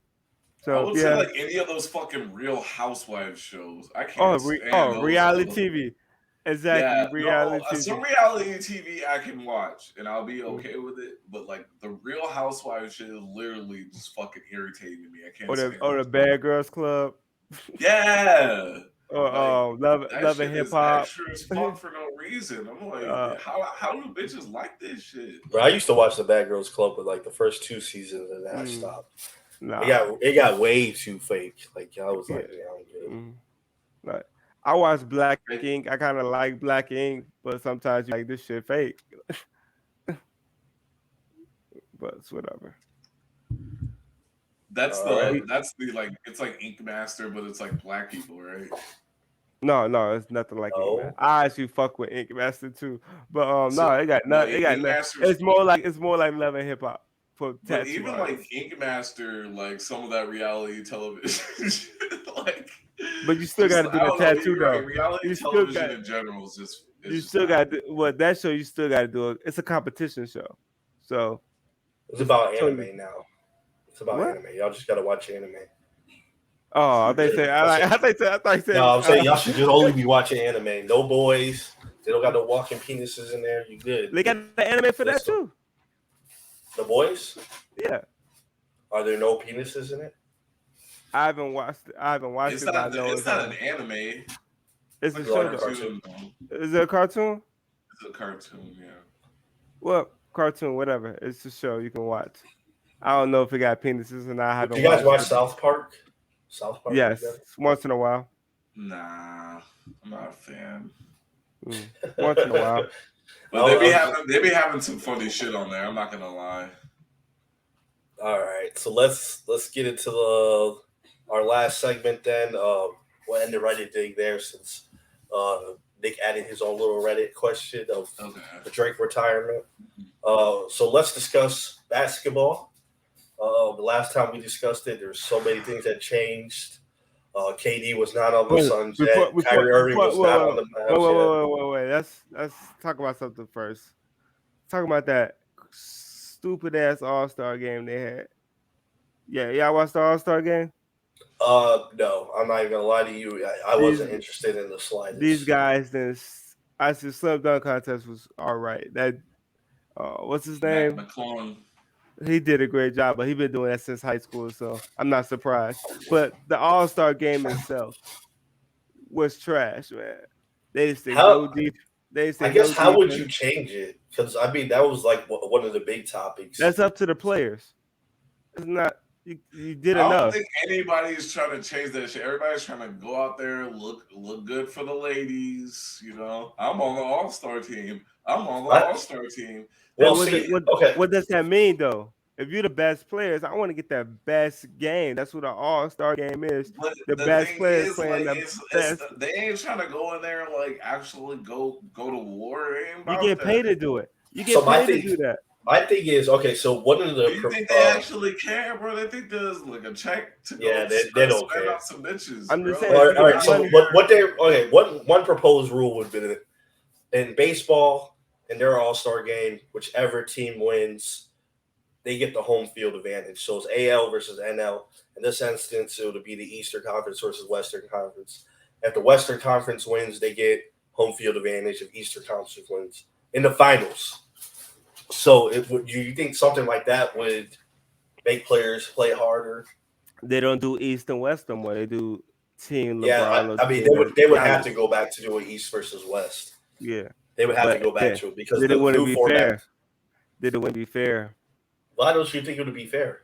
So would say yeah. like any of those fucking Real Housewives shows. I can't stand those Reality shows. TV. Exactly, Yeah, no, reality some TV. reality TV I can watch and I'll be Mm. okay with it. But like the Real Housewives shit is literally just fucking irritating to me. I can't stand Or the it. Bad Girls Club. Yeah, Or like that Love and shit Hip is Hop. extra as fuck for no reason. I'm like, uh, how do bitches like this shit? Bro, I used to watch the Bad Girls Club with like the first 2 seasons, and then I mm, stopped. nah. It got way too fake. Like I was Yeah. like, yeah, I don't get it. Like, I watch Black Like, Ink. I kind of like Black Ink, but sometimes you like this shit fake. But it's whatever. that's All right. the like it's like Ink Master, but it's like black people, right? No, it's nothing like Ink Master. No. I actually fuck with Ink Master too, but So no, it got no, nothing. It got Ink nothing. Master's It's more like Love and Hip Hop for but tattoo even like artists. Ink Master, like some of that reality television, shit, like But you still got just to do I the don't know. tattoo You're right. though. Reality You still got television in general is just you it's just still not got for to, me. well that show you still got to do it. It's a competition show, so It's it's about totally anime now. It's about what? anime. Y'all just gotta watch anime. Oh, they say I thought you No, said I'm saying y'all should just only be watching anime. No boys. They don't got no walking penises in there. You good? they got the anime for that Listen, too. the boys. Yeah, Are there no penises in it? I haven't watched it. But I know It's not an anime. it's It's a like It's like show a though. cartoon. cartoon. Is it a cartoon? It's a cartoon. Yeah. Well, cartoon, whatever. It's a show you can watch. I don't know if it got penises and I Do haven't you guys watched watch it. South Park? South Park. Yes, once in a while. Nah, I'm not a fan. Once in a while. But they be having some funny shit on there. I'm not gonna lie. All right, so let's get into our last segment. Then we'll end the Reddit thing there since Nick added his own little Reddit question of Okay. the Drake retirement. So let's discuss basketball. The last time we discussed it, there's so many things that changed. KD was not on the Suns yet. Kyrie Irving was not on the Mavs yet. Let's talk about something first. Talk about that stupid ass All-Star game they had. Yeah, y'all watched the All-Star game? No, I'm not even gonna lie to you. I wasn't interested in the slightest. These guys, I said slam dunk contest was all right. That what's his name? McClung. He did a great job, but he been doing that since high school, so I'm not surprised. But the All-Star game itself was trash, man. They didn't say no deep. They didn't say I guess no how would defense. you change it? Because I mean that was like one of the big topics. That's up to the players. It's not. You did I don't enough. think anybody's trying to change that shit. Everybody's trying to go out there, look good for the ladies. You know, I'm on the All-Star team. I'm on the All-Star team. Well, What, see, what, okay. what does that mean, though? If you're the best players, I want to get that best game. That's what an All-Star game is. But The the best thing players is, playing like, the it's best. they ain't trying to go in there and like actually go to war. It ain't You about get paid that. to do it. You So get paid to do that. my thing is, okay, so one of Do the you think they actually care, bro? They think there's like a check to go they don't spend care. on some bitches, I'm bro. just saying, Like, if All you right, get so money, one proposed rule would be that in baseball, in their All-Star game, whichever team wins, they get the home field advantage. So it's AL versus NL. In this instance, it would be the Eastern Conference versus Western Conference. If the Western Conference wins, they get home field advantage. If Eastern Conference wins in the finals. So, do you think something like that would make players play harder? they don't do East and West no more. They do Team Yeah, LeBron or I mean Team they would have Giannis. to go back to doing East versus West. Yeah, They would have to but go back to it because then it the wouldn't new be format. fair. Then it wouldn't be fair. Why don't you think it would be fair?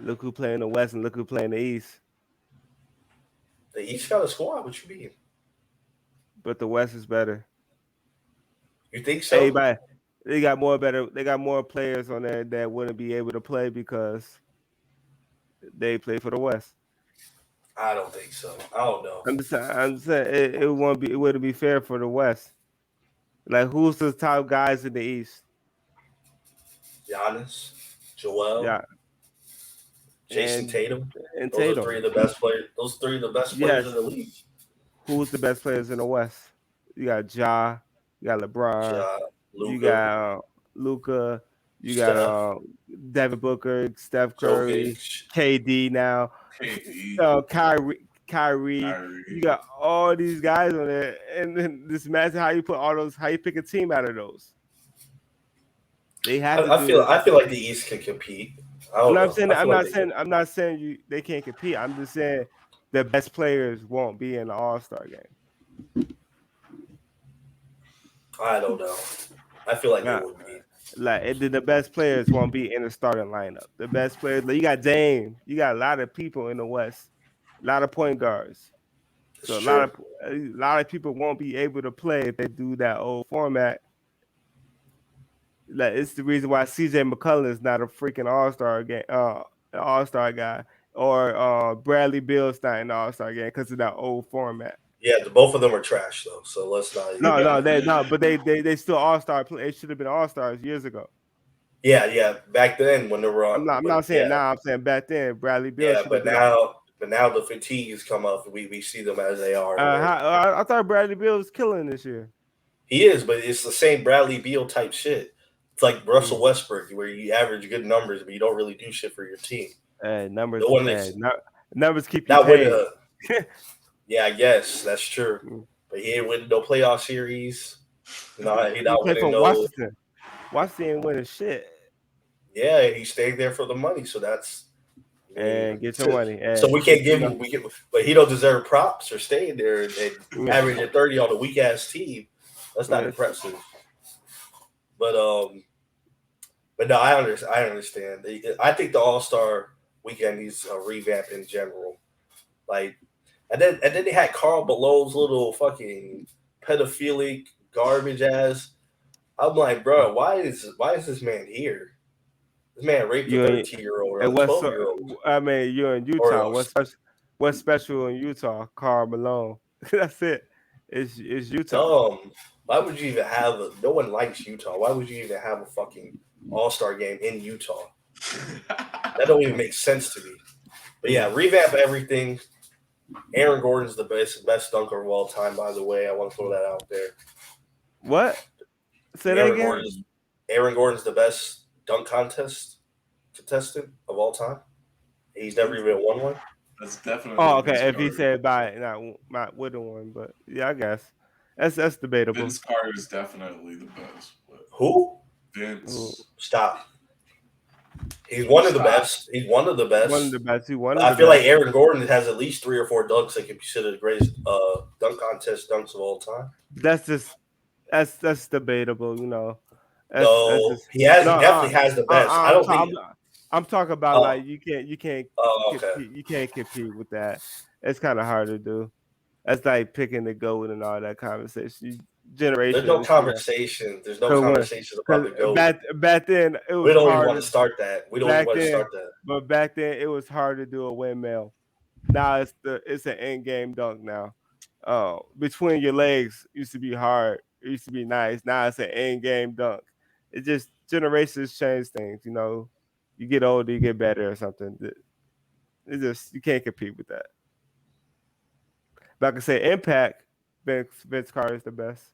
Look who playing the West and look who playing the East. The East got a squad. What you mean? But the West is better. You think so? Everybody, they got more better. They got more players on there that wouldn't be able to play because they play for the West. I don't think so. I don't know. I'm just saying it won't be. It wouldn't be fair for the West. Like who's the top guys in the East? Giannis, Joel, Yeah, Jason and Tatum. and Those are Tatum. three of the best players. Those three of the best players Yes. in the league. Who's the best players in the West? You got Ja. You got LeBron. Ja, You Luka, got Luca. You got Steph, Devin Booker, Steph Curry, Jokic. KD now, KD, Kyrie. You Kyrie. got all these guys on there, and then just imagine how you put all those. How you pick a team out of those? They have to I do feel this. I feel like the East can compete. I I'm don't not know. saying. I feel I'm like not they saying. can. I'm not saying you. They can't compete. I'm just saying the best players won't be in the All-Star game. I don't know. I feel like they Nah, would be. like the best players won't be in the starting lineup. The best players, like, you got Dame. You got a lot of people in the West. A lot of point guards. It's So true. a lot of people won't be able to play if they do that old format. Like it's the reason why CJ McCollum is not a freaking All-Star game, All-Star guy, or Bradley Beal's not in the All-Star game because of that old format. Yeah, both of them are trash though. So let's not. But they still All-Star play. They should have been All-Stars years ago. Yeah. Back then when they were on, I'm not saying now. I'm saying back then, Bradley Beal yeah, should have but been. now the fatigues come up. We see them as they are. I thought Bradley Beal was killing this year. He is, but it's the same Bradley Beal type shit. It's like Russell Westbrook, where you average good numbers, but you don't really do shit for your team. Numbers. No one is Numbers keep you not paid. Yeah, I guess that's true. But he ain't winning no playoff series. No, he not winning no. Washington. Washington ain't winning shit. Yeah, he stayed there for the money, so that's. And get your money. So we can't give him. But he don't deserve props for staying there and averaging 30 on a weak ass team. That's not impressive. But no, I understand. I think the All-Star weekend needs a revamp in general. Like, and then they had Carl Below's little fucking pedophilic garbage ass. I'm like, bro, why is this man here? This man raped a 13-year-old or a 12-year-old. I mean, you're in Utah. What's special in Utah? Karl Malone. That's it. It's Utah. Why would you even have no one likes Utah? Why would you even have a fucking All-Star game in Utah? That don't even make sense to me. But yeah, revamp everything. Aaron Gordon's the best dunker of all time, by the way. I want to throw that out there. What? Say that again? Aaron Gordon's the best dunk contestant of all time. He's never even won one. That's definitely. Oh, okay. If he said by not winning one, but yeah, I guess that's debatable. Vince Carter is definitely the best. Who? Vince. Stop. He's one of the best. He's one of the best. I feel like Aaron Gordon has at least 3 or 4 dunks that can be considered the greatest dunk contest dunks of all time. That's debatable, you know. He definitely has the best. I don't think. I'm talking about like you can't Okay. compete with that. It's kind of hard to do. That's like picking the goat and all that conversation. There's no Generations, conversation. There's no cause when, conversations about cause the GOAT. back then it We was don't even hard want to start that. We don't even back want to then, start that. but back then it was hard to do a windmill. Now it's an end game dunk now. Between your legs used to be hard. It used to be nice. Now it's an end game dunk. It just generations change things. You know, you get older, you get better or something. It just you can't compete with that. But I can say impact. Vince Carter is the best.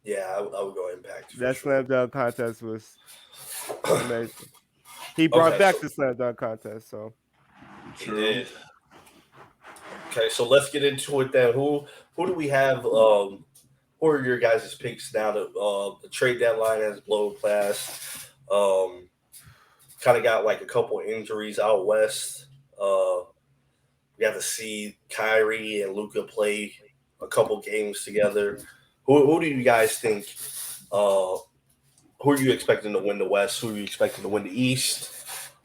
Yeah, I would go Impact for That sure. slam dunk contest was amazing. He brought Okay, back so the slam dunk contest. So he True. did. Okay, so let's get into it then. Who do we have? Who are your guys' picks now that the trade deadline has blown past? Kind of got like a couple injuries out west. We got to see Kyrie and Luca play a couple games together. Who do you guys think? Who are you expecting to win the West? Who are you expecting to win the East?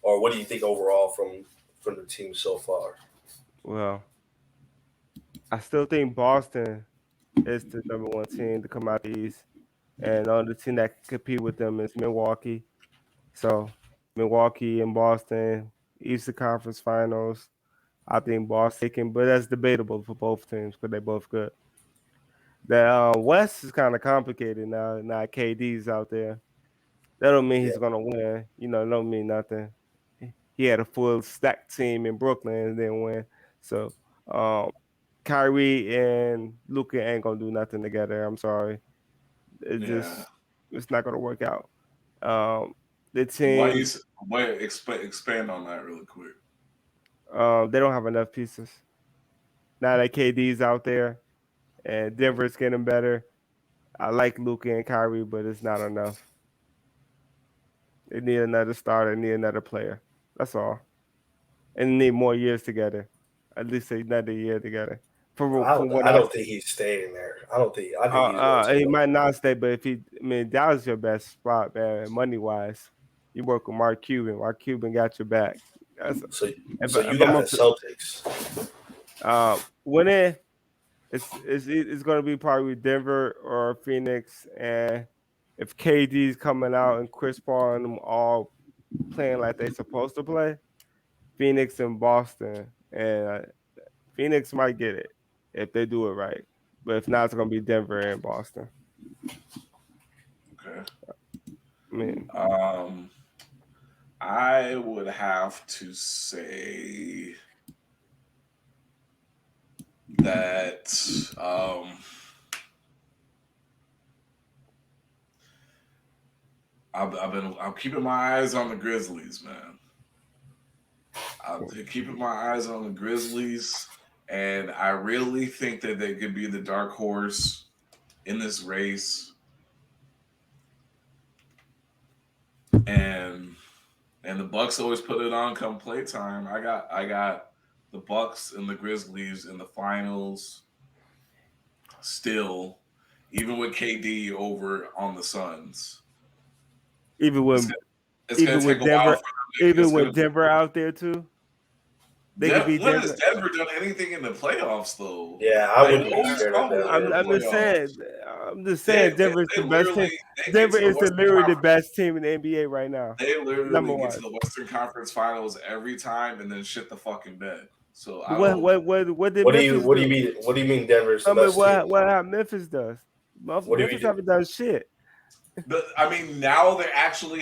Or what do you think overall from the team so far? well, I still think Boston is the number one team to come out the East, and the only team that can compete with them is Milwaukee. So Milwaukee and Boston, Eastern Conference Finals. I think Boston can, but that's debatable for both teams because they're both good. The West is kind of complicated now. Now KD's out there. That don't mean Yeah, he's gonna win. You know, it don't mean nothing. He had a full stacked team in Brooklyn and didn't win. So um, Kyrie and Luka ain't gonna do nothing together. I'm sorry. Yeah. It's not gonna work out. Um, the Why you team wait expand on that really quick. they don't have enough pieces. Now that KD's out there and Denver's getting better. I like Luka and Kyrie, but it's not enough. They need another starter, need another player. That's all. And they need more years together. At least another year together. From what I I don't see. think he's staying there. I don't think. I think he's going to take He over. might not stay, but if he, I mean, that was your best spot, man, money wise. You work with Mark Cuban. Mark Cuban got your back. That's, So so you if I'm got the up to, Celtics. winning, it's going to be probably Denver or Phoenix. And if KD's coming out and Chris Paul and them all playing like they supposed to play, Phoenix and Boston. And Phoenix might get it if they do it right. But if not, it's going to be Denver and Boston. Okay. I mean, I would have to say that I'm keeping my eyes on the Grizzlies, man. I'm keeping my eyes on the Grizzlies, and I really think that they could be the dark horse in this race. And the Bucks always put it on come playtime. I got the Bucks and the Grizzlies in the finals still, even with KD over on the Suns. even It's when gonna, it's gonna take a while for them. It's Even gonna with Denver out there too, they could be When has Denver. Denver done anything in the playoffs though? Yeah, I They've wouldn't be always scared of struggled in Denver. the I'm just playoffs. saying. I'm just saying. Denver is the They best team. literally they get Denver to the is Western literally the Conference. best team in the NBA right now. They Number literally get to one. the Western Conference Finals every time and then shit the fucking bed. So I What don't. what what what did Memphis What do you do? mean? What do you mean Denver's the I mean, best team? what Memphis does? What do you Memphis mean? haven't done shit. I mean, now they actually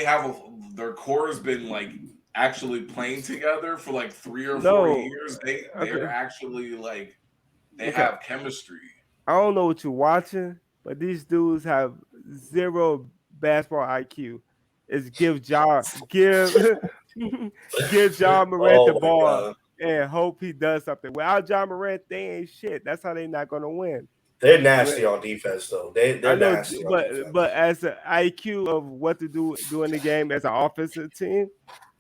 their core has been like actually playing together for like 3 or 4 years. No. They're Okay. actually like they Okay. have chemistry. I don't know what you're watching, but these dudes have zero basketball IQ. Is give John Morant the Oh my ball god, and hope he does something. Without John Morant, they ain't shit. That's how they not gonna win. they're But nasty on defense though. I They're know, nasty on but defense. as an IQ of what to do in the game as an offensive team,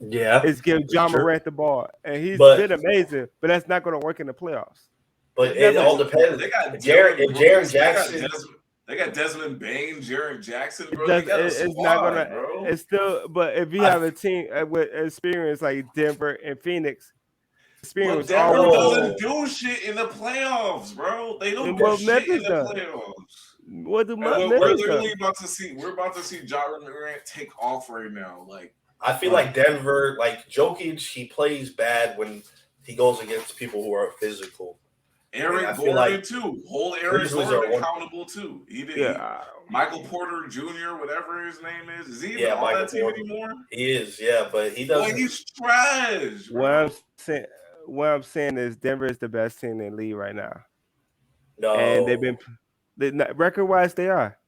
Yeah, is give for John sure. Morant the ball, and he's But been amazing. But that's not gonna work in the playoffs. It's it never. all They depends. got Jared Dylan and Jaron Brooks. Jackson. They got Desmond Bain, Jaren Jackson, It bro. does. They got a It's not gonna. squad, bro. It's still. But if you have a team with experience like Denver and Phoenix, But experience Denver always. doesn't do shit in the playoffs, bro. They don't And do what shit in Memphis the done? playoffs. What do And we're Memphis done? literally about to see. We're about to see Ja Morant take off right now. Like I feel like Denver, like Jokic, he plays bad when he goes against people who are physical. Eric Gordon like too. Hold Eric Gordon accountable too. Michael Porter Jr., whatever his name is. Is he even on that team anymore? He is, yeah, but he doesn't. Boy, he's trash. Bro. What I'm saying is Denver is the best team in the league right now. No, and they've been record wise. They are.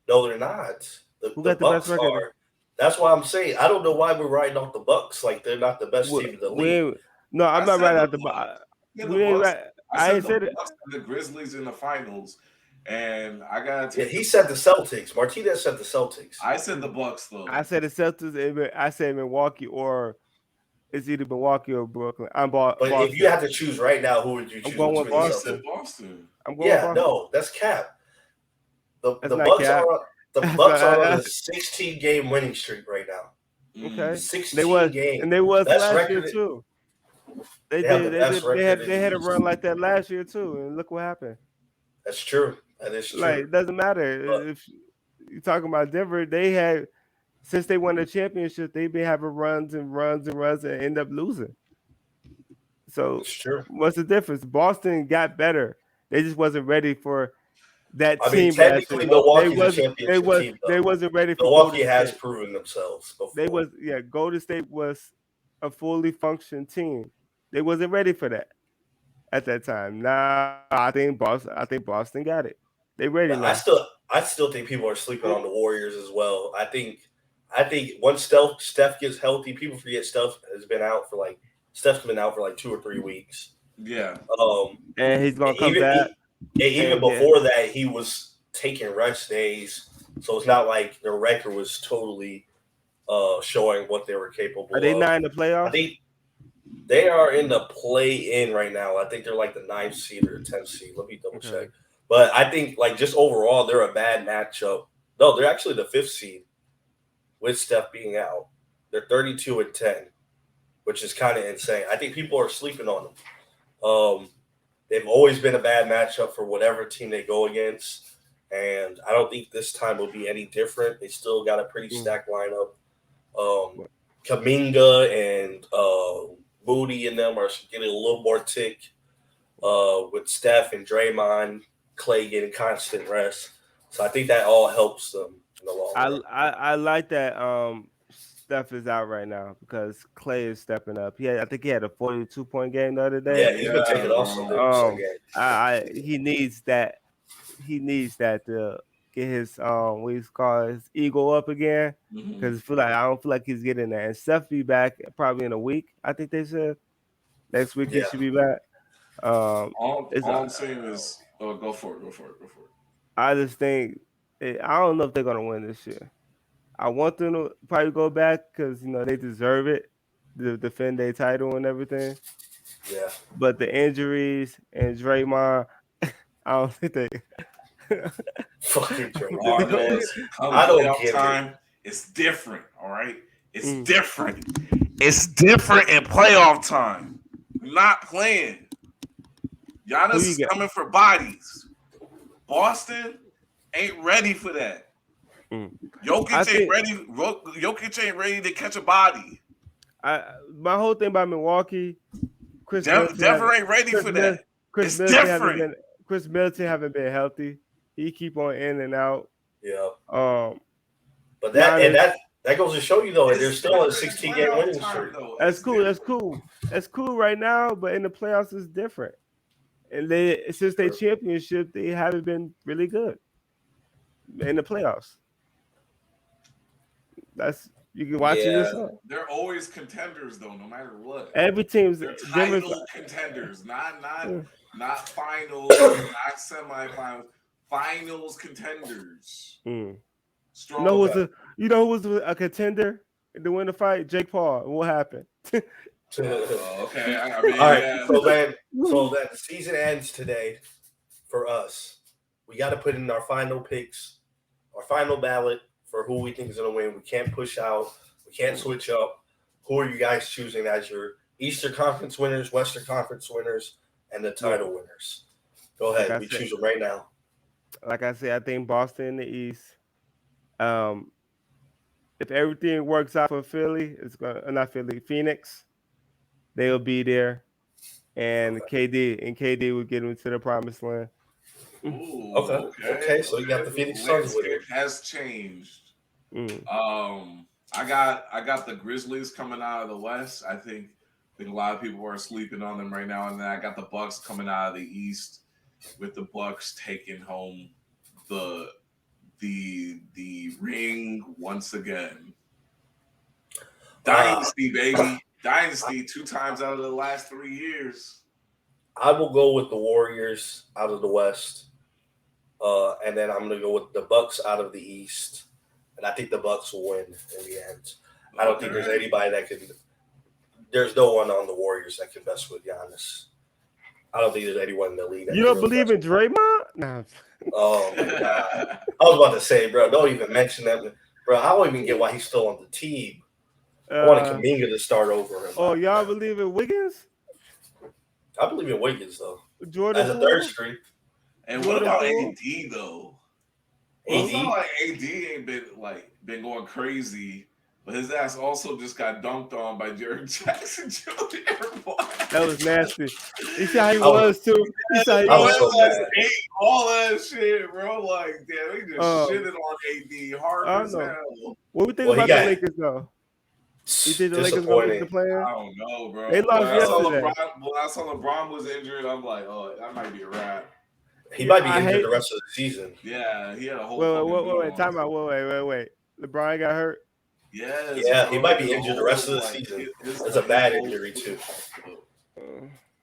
No, they're not. Who got the Bucks best record? are. That's why I'm saying I don't know why we're writing off the Bucks. Like they're not the best team in the league. No, I'm not writing out the Bucks. I said the Bucks and the Grizzlies in the finals, and I got. Yeah, he said the Celtics. Martinez said the Celtics. I said the Bucks though. I said the Celtics. I said Milwaukee, or it's either Milwaukee or Brooklyn. But if you had to choose right now, who would you choose? I'm going with Boston. I'm going with Boston. No, that's cap. The Bucks are on a 16-game winning streak right now. Okay, 16 games. And they was last year too. They had a run like that last year too, and look what happened. That's true. That is true. Like it doesn't matter if you're talking about Denver. They had since they won the championship, they've been having runs and end up losing. So what's the difference? Boston got better. They just wasn't ready for that team. Technically, Milwaukee's a championship team. They wasn't ready for Milwaukee has proven themselves before. Golden State was a fully functioning team. They wasn't ready for that at that time. Now I think Boston got it. They ready now. I still think people are sleeping on the Warriors as well. I think once Steph gets healthy, people forget Steph's been out for like 2 or 3 weeks. Yeah. And he's gonna come back. Even before that, he was taking rest days, so it's not like their record was totally showing what they were capable of. Are they not in the playoffs? I think they are in the play-in right now. I think they're like the 9th seed or 10th seed. Let me double check. But I think like just overall, they're a bad matchup. No, they're actually the 5th seed with Steph being out. They're 32-10, which is kind of insane. I think people are sleeping on them. They've always been a bad matchup for whatever team they go against, and I don't think this time will be any different. They still got a pretty stacked lineup. Kuminga and Moody and them are getting a little more tick with Steph and Draymond, Clay getting constant rest. So I think that all helps them in the long run. I like that Steph is out right now because Clay is stepping up. I think he had a 42-point game the other day. Yeah, he's been taking off some games. He needs that. He needs that to get his what he's called his ego up again. Because I don't feel like he's getting that. And Steph be back probably in a week. I think they said next week he should be back. All I'm saying is, go for it. I just think I don't know if they're gonna win this year. I want them to probably go back because they deserve it to defend their title and everything. Yeah. But the injuries and Draymond, I don't think they. Fucking Draymond. I don't get time. It's different. All right. It's different. It's different in playoff time. We're not playing. Giannis is coming for bodies. Boston ain't ready for that. Jokic ain't ready to catch a body. My whole thing about Milwaukee, Denver ain't ready for that. It's different. Chris Middleton haven't been healthy. He keep on in and out. Yeah. But that goes to show you though, there's still a 16-game winning streak. That's cool right now, but in the playoffs it's different. And since they championship, they haven't been really good in the playoffs. You can watch it yourself. They're always contenders though, no matter what. Every team's title contenders, not finals, not semifinals, finals contenders. Strong. You know who was a contender to win the fight? Jake Paul. What happened? Okay. All right. So then the season ends today for us. we got to put in our final picks, our final ballot for who we think is going to win. We can't push out. We can't switch up. Who are you guys choosing as your Eastern Conference winners, Western Conference winners, and the title winners? Go ahead. Like I We said, choose them right now. like I said, I think Boston in the East. If everything works out for Philly, it's gonna not Philly, Phoenix. They'll be there, and KD will get them to the promised land. Ooh, Okay. So you got the Phoenix Suns with landscape it. has changed. Mm. I got the Grizzlies coming out of the West. I think a lot of people are sleeping on them right now. And then I got the Bucks coming out of the East, with the Bucks taking home the ring once again. Dynasty, baby. Dynasty 2 times out of the last 3 years. I will go with the Warriors out of the West, and then I'm going to go with the Bucks out of the East, and I think the Bucks will win in the end. I don't think there's anybody that can. There's no one on the Warriors that can mess with Giannis. I don't think there's anyone in the league. You don't believe in Draymond? No. Oh my God! I was about to say, bro, don't even mention that, bro. I don't even get why he's still on the team. I wanted Kuminga to start over him. Oh, y'all believe in Wiggins? I believe in Wiggins though. Jordan as a third string. And what about AD though? Well, it's not like AD ain't been going crazy, but his ass also just got dunked on by Jared Jackson Jr. That was nasty. You see how he was too. You see how he was all that shit, bro. Like, damn, they just shitted on AD hard as hell. What we think about the Lakers though? You think the Lakers gonna make the play-in? I don't know, bro. They lost yesterday. When I saw LeBron was injured, I'm like, oh, that might be a wrap. He might be injured the rest of the season. Yeah, he had a whole. Wait, time out. Wait. LeBron got hurt. Yes. Yeah, he might be injured the rest of the season. It's a bad injury too.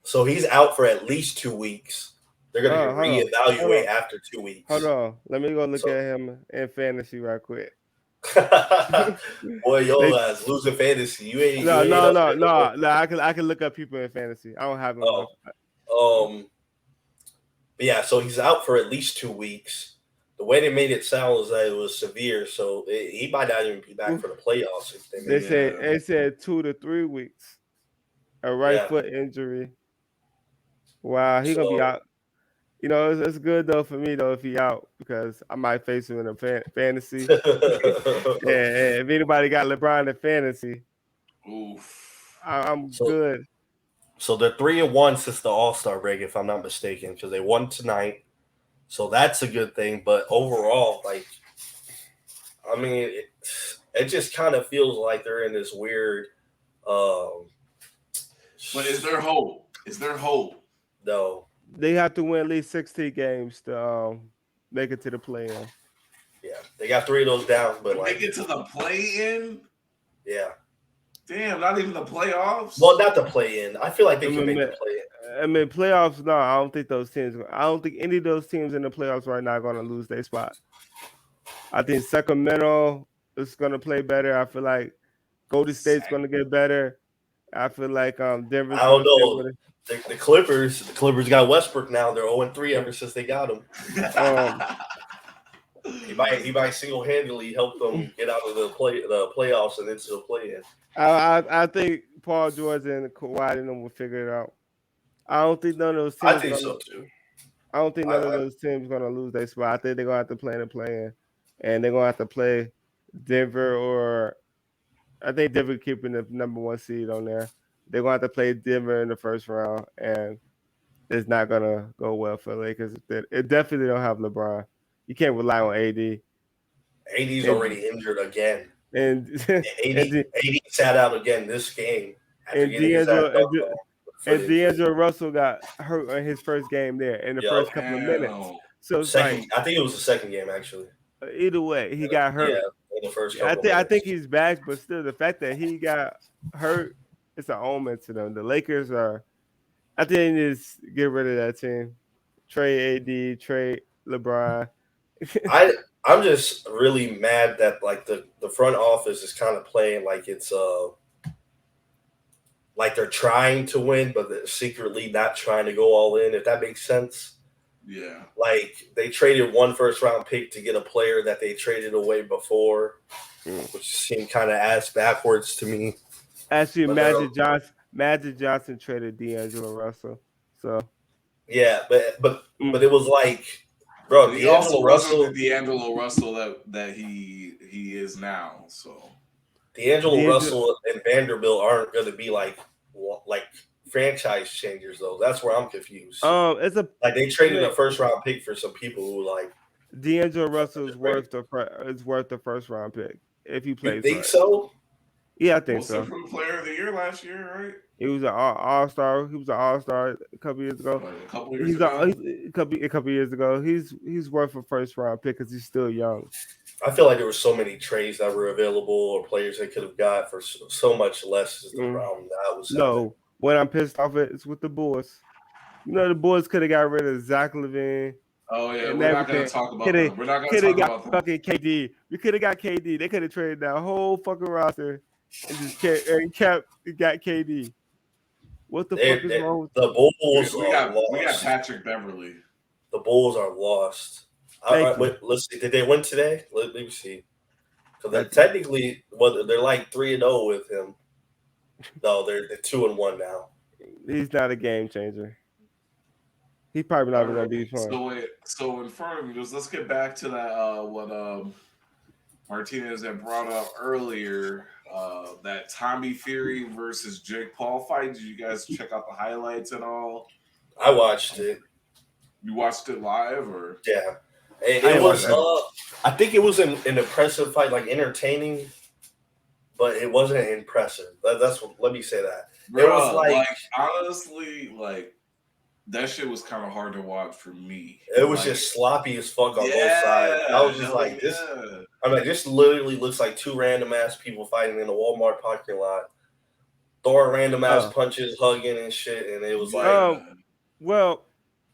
So he's out for at least 2 weeks. They're gonna reevaluate after 2 weeks. Hold on, let me go look at him in fantasy right quick. Boy, your ass losing fantasy. You ain't. No. I can look up people in fantasy. I don't have them. But yeah, so he's out for at least 2 weeks. The way they made it sound was that it was severe, so he might not even be back for the playoffs. If they said 2 to 3 weeks. A right foot injury. Wow, he's gonna be out. You know, it's good though for me though if he out because I might face him in a fantasy. Yeah, if anybody got LeBron in fantasy, I'm good. So they're 3-1 since the All-Star break, if I'm not mistaken, because they won tonight. So that's a good thing. But overall, like, I mean, it just kind of feels like they're in this weird. But is there hope? No. They have to win at least 16 games to make it to the play-in. Yeah, they got 3 of those down, but make it to the play-in. Yeah. Damn, not even the playoffs. Well, not the play-in. I feel like they can make the play-in. I mean, playoffs. No, I don't think those teams. I don't think any of those teams in the playoffs right now are going to lose their spot. I think Sacramento is going to play better. I feel like Golden State's going to get better. I feel like Denver's. I don't know. The Clippers got Westbrook now. They're 0-3 ever since they got him. He might single-handedly help them get out of the playoffs and into the play-in. I think Paul George and Kawhi and them will figure it out. I don't think none of those teams. I think so too. I don't think none of those teams going to lose their spot. I think they're going to have to play in the play-in, and they're going to have to play Denver or I think Denver keeping the number 1 seed on there. They're going to have to play Denver in the first round, and it's not going to go well for the Lakers. It definitely don't have LeBron. You can't rely on AD. AD's already injured again. And AD sat out again this game. And D'Angelo Russell got hurt on his first game there in the first couple of minutes. So it's I think it was the second game actually. Either way, he got hurt. Yeah, in the first couple I think he's back, but still, the fact that he got hurt, it's an omen to them. The Lakers are. I think they need to get rid of that team. Trade AD, trade LeBron. I'm just really mad that like the front office is kind of playing like it's like they're trying to win, but they're secretly not trying to go all in. If that makes sense, Yeah. Like they traded one first round pick to get a player that they traded away before, which seemed kind of ass backwards to me. Actually, But they're Magic Johnson traded D'Angelo Russell. So yeah, but mm. it was like, bro, But he also D'Angelo wasn't the Russell, D'Angelo Russell that he is now. So D'Angelo D'Angelo, Russell and Vanderbilt aren't going to be like franchise changers though. That's where I'm confused. it's a Like they traded a wait. first round pick for some people who like. D'Angelo That's Russell is great. worth the first round pick if he You plays think right. so? Yeah, I think most so. improved player of the year last year, right? He was an all star. He was an all star a couple years ago. Like a couple years He's ago. a couple years ago. He's worth a first round pick because he's still young. I feel like there were so many trades that were available or players they could have got for so much less is the Mm. problem that I was having. No, when I'm pissed off at it's with the Bulls. You know the Bulls could have got rid of Zach Levine Oh yeah, and we're not gonna everything. talk about Could have them. We're not gonna could have talk got about them. fucking KD. We could have got KD. They could have traded that whole fucking roster and just kept got KD. What the fuck is wrong with The Bulls We are got lost. Patrick Beverly. The Bulls are lost. Thank you. Wait, let's see. Did they win today? Let me see. Because Thank you. technically, well, they're like 3-0 with him. No, they're 2-1 now. He's not a game changer. He's probably not All even gonna right. be fun. So in front of you, just let's get back to that what Martinez had brought up earlier. That Tommy Fury versus Jake Paul fight. Did you guys check out the highlights at all? I watched it. You watched it live or Yeah. I It didn't watch was, that. I think it was an impressive fight, like entertaining, but it wasn't impressive. That's what, let me say that. It was Bruh, like honestly, like that shit was kind of hard to watch for me. it was Like, just sloppy as fuck on both sides. I yeah, was just hell like, this. yeah. I'm like, this literally looks like two random ass people fighting in a Walmart parking lot, throwing random ass Oh, punches, hugging and shit, and it was like, Yeah. well,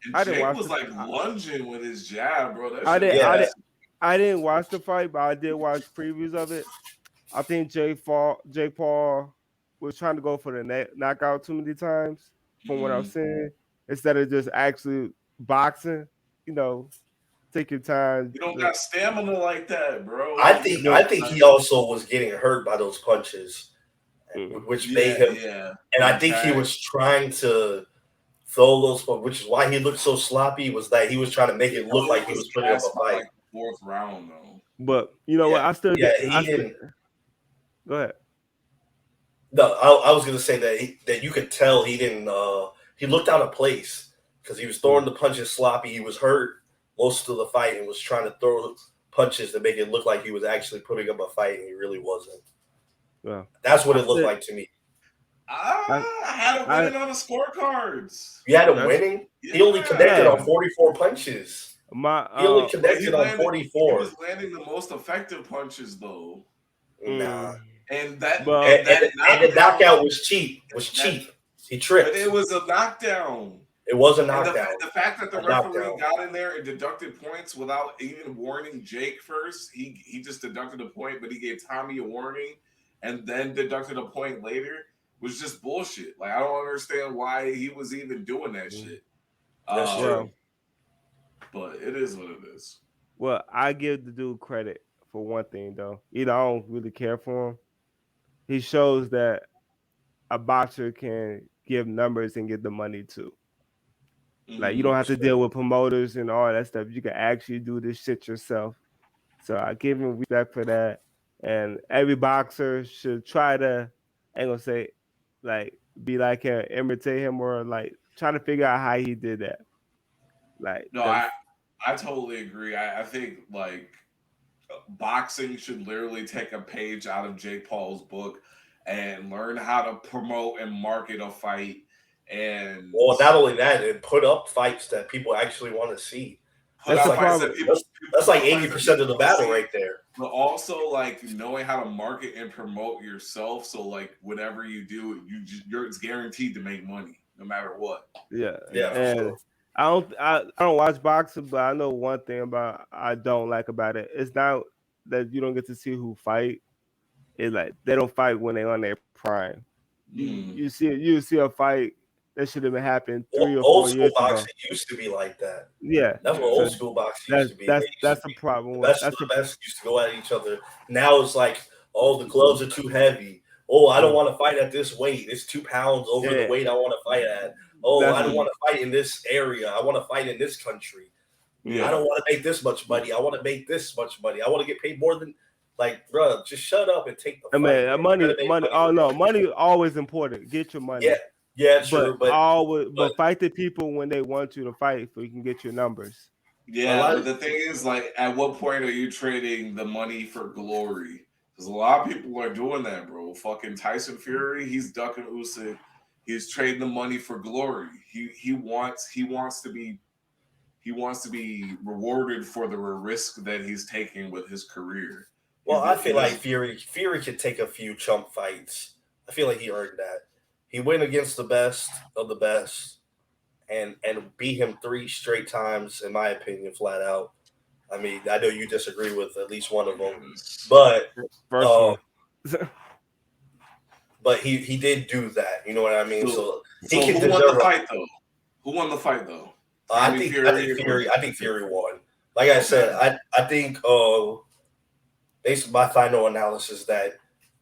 And I didn't Jake watch was like lunging with his jab, bro. That I shit didn't was I yeah, didn't I didn't watch the fight, but I did watch previews of it. I think Jake Paul was trying to go for the knockout too many times, from what I'm mm, seeing, instead of just actually boxing. You know, take your time. you don't got stamina like that, bro. I Like, think No, I think he also was getting hurt by those punches, which made yeah, him. yeah. And I Getting think he tagged. was trying to throw those, which is why he looked so sloppy. Was that he was trying to make He it look like he was was putting up a gassed by fight? like the fourth round though. but you know what? Yeah, yeah. I He still didn't. go ahead. No, I was gonna say that that you could tell he didn't. He looked out of place because he was throwing the punches sloppy. He was hurt most of the fight and was trying to throw punches to make it look like he was actually putting up a fight, and he really wasn't. Well, That's what I it looked still like to me. I I had him I winning on the scorecards. You had him that's winning. He only connected Yeah. yeah. on 44 punches. My He only But connected on he 44. was landing the most effective punches though. Nah. mm, And well And the knockdown, knockout was cheap. Was that cheap. He but tripped. it was a knockdown. It was a And knockdown. the fact that the A referee knockdown. got in there and deducted points without even warning Jake first, he just deducted a point, but he gave Tommy a warning and then deducted a point later was just bullshit. Like I don't understand why he was even doing that shit. That's Um, true. well but it is what it is. well I give the dude credit for one thing though. You know, I don't really care for him. He shows that a boxer can give numbers and get the money too. Like you don't Mm-hmm. have to deal with promoters and all that stuff. You can actually do this shit yourself. So I give him respect for that. And every boxer should try to, I ain't gonna say, like, be like him, imitate him, or like try to figure out how he did that. Like, No, cause I totally agree. I think like boxing should literally take a page out of Jake Paul's book and learn how to promote and market a fight and Well, not only that, it put up fights that people actually want to see. put that's That's the out like fights that problem. that's put like out fights that 80% people of the want to battle see, right there. but also like knowing how to market and promote yourself. So like whatever you do, you're it's guaranteed to make money no matter what. Yeah, You Yeah, for know, sure. and I don't watch boxing, but I know one thing about I don't like about it. It's not that you don't get to see who fight. It's like they don't fight when they're on their prime. mm, You see a fight. that should have been happened 3 or Old 4 school years ago. boxing used to be like that. Yeah, That's what so old school boxing used to be. that's a problem. The best of the best used to go at each other. Now it's like, oh, the gloves are too heavy. Oh, I don't want to fight at this weight. It's 2 pounds over the weight I want to fight at. Oh, I don't want to fight in this area. I want to fight in this country. Yeah. I don't want to make this much money. I want to make this much money. I want to get paid more than, like, bro, just shut up and take the fight. Man, money. Oh no, money always important. Get your money. Yeah, true. But fight the people when they want you to fight, so you can get your numbers. Yeah, but the thing is, like, at what point are you trading the money for glory? Because a lot of people are doing that, bro. Fucking Tyson Fury, he's ducking Usyk. He's trading the money for glory. He wants to be rewarded for the risk that he's taking with his career. Well, I feel like Fury could take a few chump fights. I feel like he earned that. He went against the best of the best and beat him 3 straight times, in my opinion, flat out. I mean, I know you disagree with at least one of them, but but he did do that. You know what I mean? So who won the fight though? Who won the fight though? I think Fury won. Like I said, I think based on my final analysis that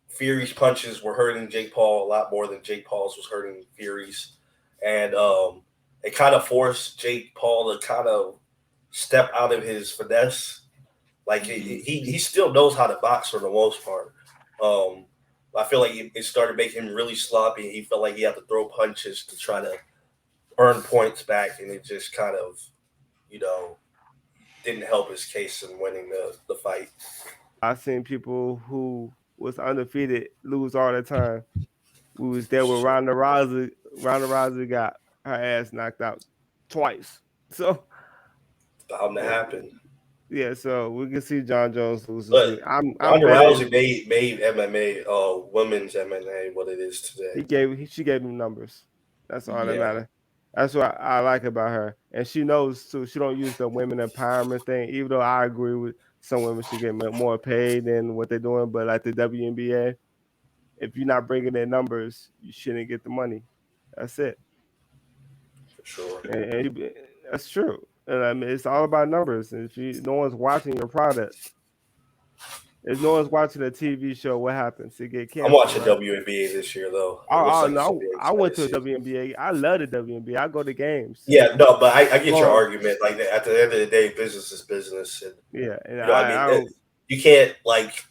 Fury's punches were hurting Jake Paul a lot more than Jake Paul's was hurting Fury's, and it kind of forced Jake Paul to kind of step out of his finesse. Like he still knows how to box for the most part. I feel like it started making him really sloppy. He felt like he had to throw punches to try to earn points back, and it just kind of, didn't help his case in winning the fight. I've seen people who was undefeated lose all the time. We was there with Ronda Rousey. Ronda Rousey got her ass knocked out twice. So bound to happen. Yeah, so we can see John Jones lose. But Ronda Rousey made MMA, women's MMA, what it is today. She gave him numbers. That's all that matters. That's what I like about her, and she knows too. She don't use the women empowerment thing, even though I agree with some women should get more paid than what they're doing. But like the WNBA, if you're not bringing in numbers, you shouldn't get the money. That's it. For sure. And that's true. And I mean, it's all about numbers. And if no one's watching your product, if no one's watching a TV show, what happens? It get canceled. I'm watching WNBA this year, though. No, I went to a WNBA. I love the WNBA. I go to games. Yeah, no, but I get your argument. Like, at the end of the day, business is business. And, you can't, like,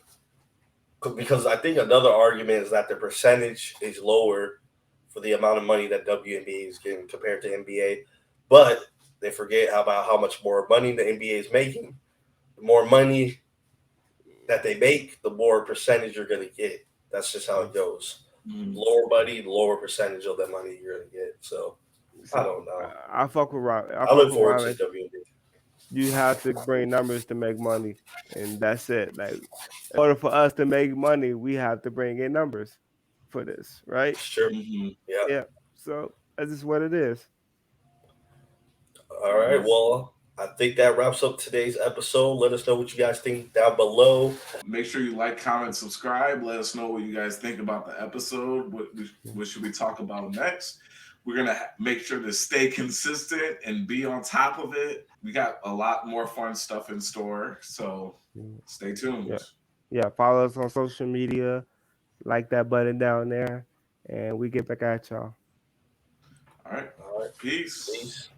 because I think another argument is that the percentage is lower for the amount of money that WNBA is getting compared to NBA. But they forget about how much more money the NBA is making. The more money that they make, the more percentage you're going to get. That's just how it goes. Lower money, the lower percentage of that money you're going to get. So, I don't know. I fuck with Ron. I look forward to WNBA. You have to bring numbers to make money, and that's it. Like, in order for us to make money, we have to bring in numbers for this, right? Sure. Yeah. So that's just what it is. All right. Well, I think that wraps up today's episode. Let us know what you guys think down below. Make sure you like, comment, subscribe. Let us know what you guys think about the episode. What should we talk about next? We're going to make sure to stay consistent and be on top of it. We got a lot more fun stuff in store. So stay tuned. Yeah. Follow us on social media. Like that button down there. And we get back at y'all. All right. Peace.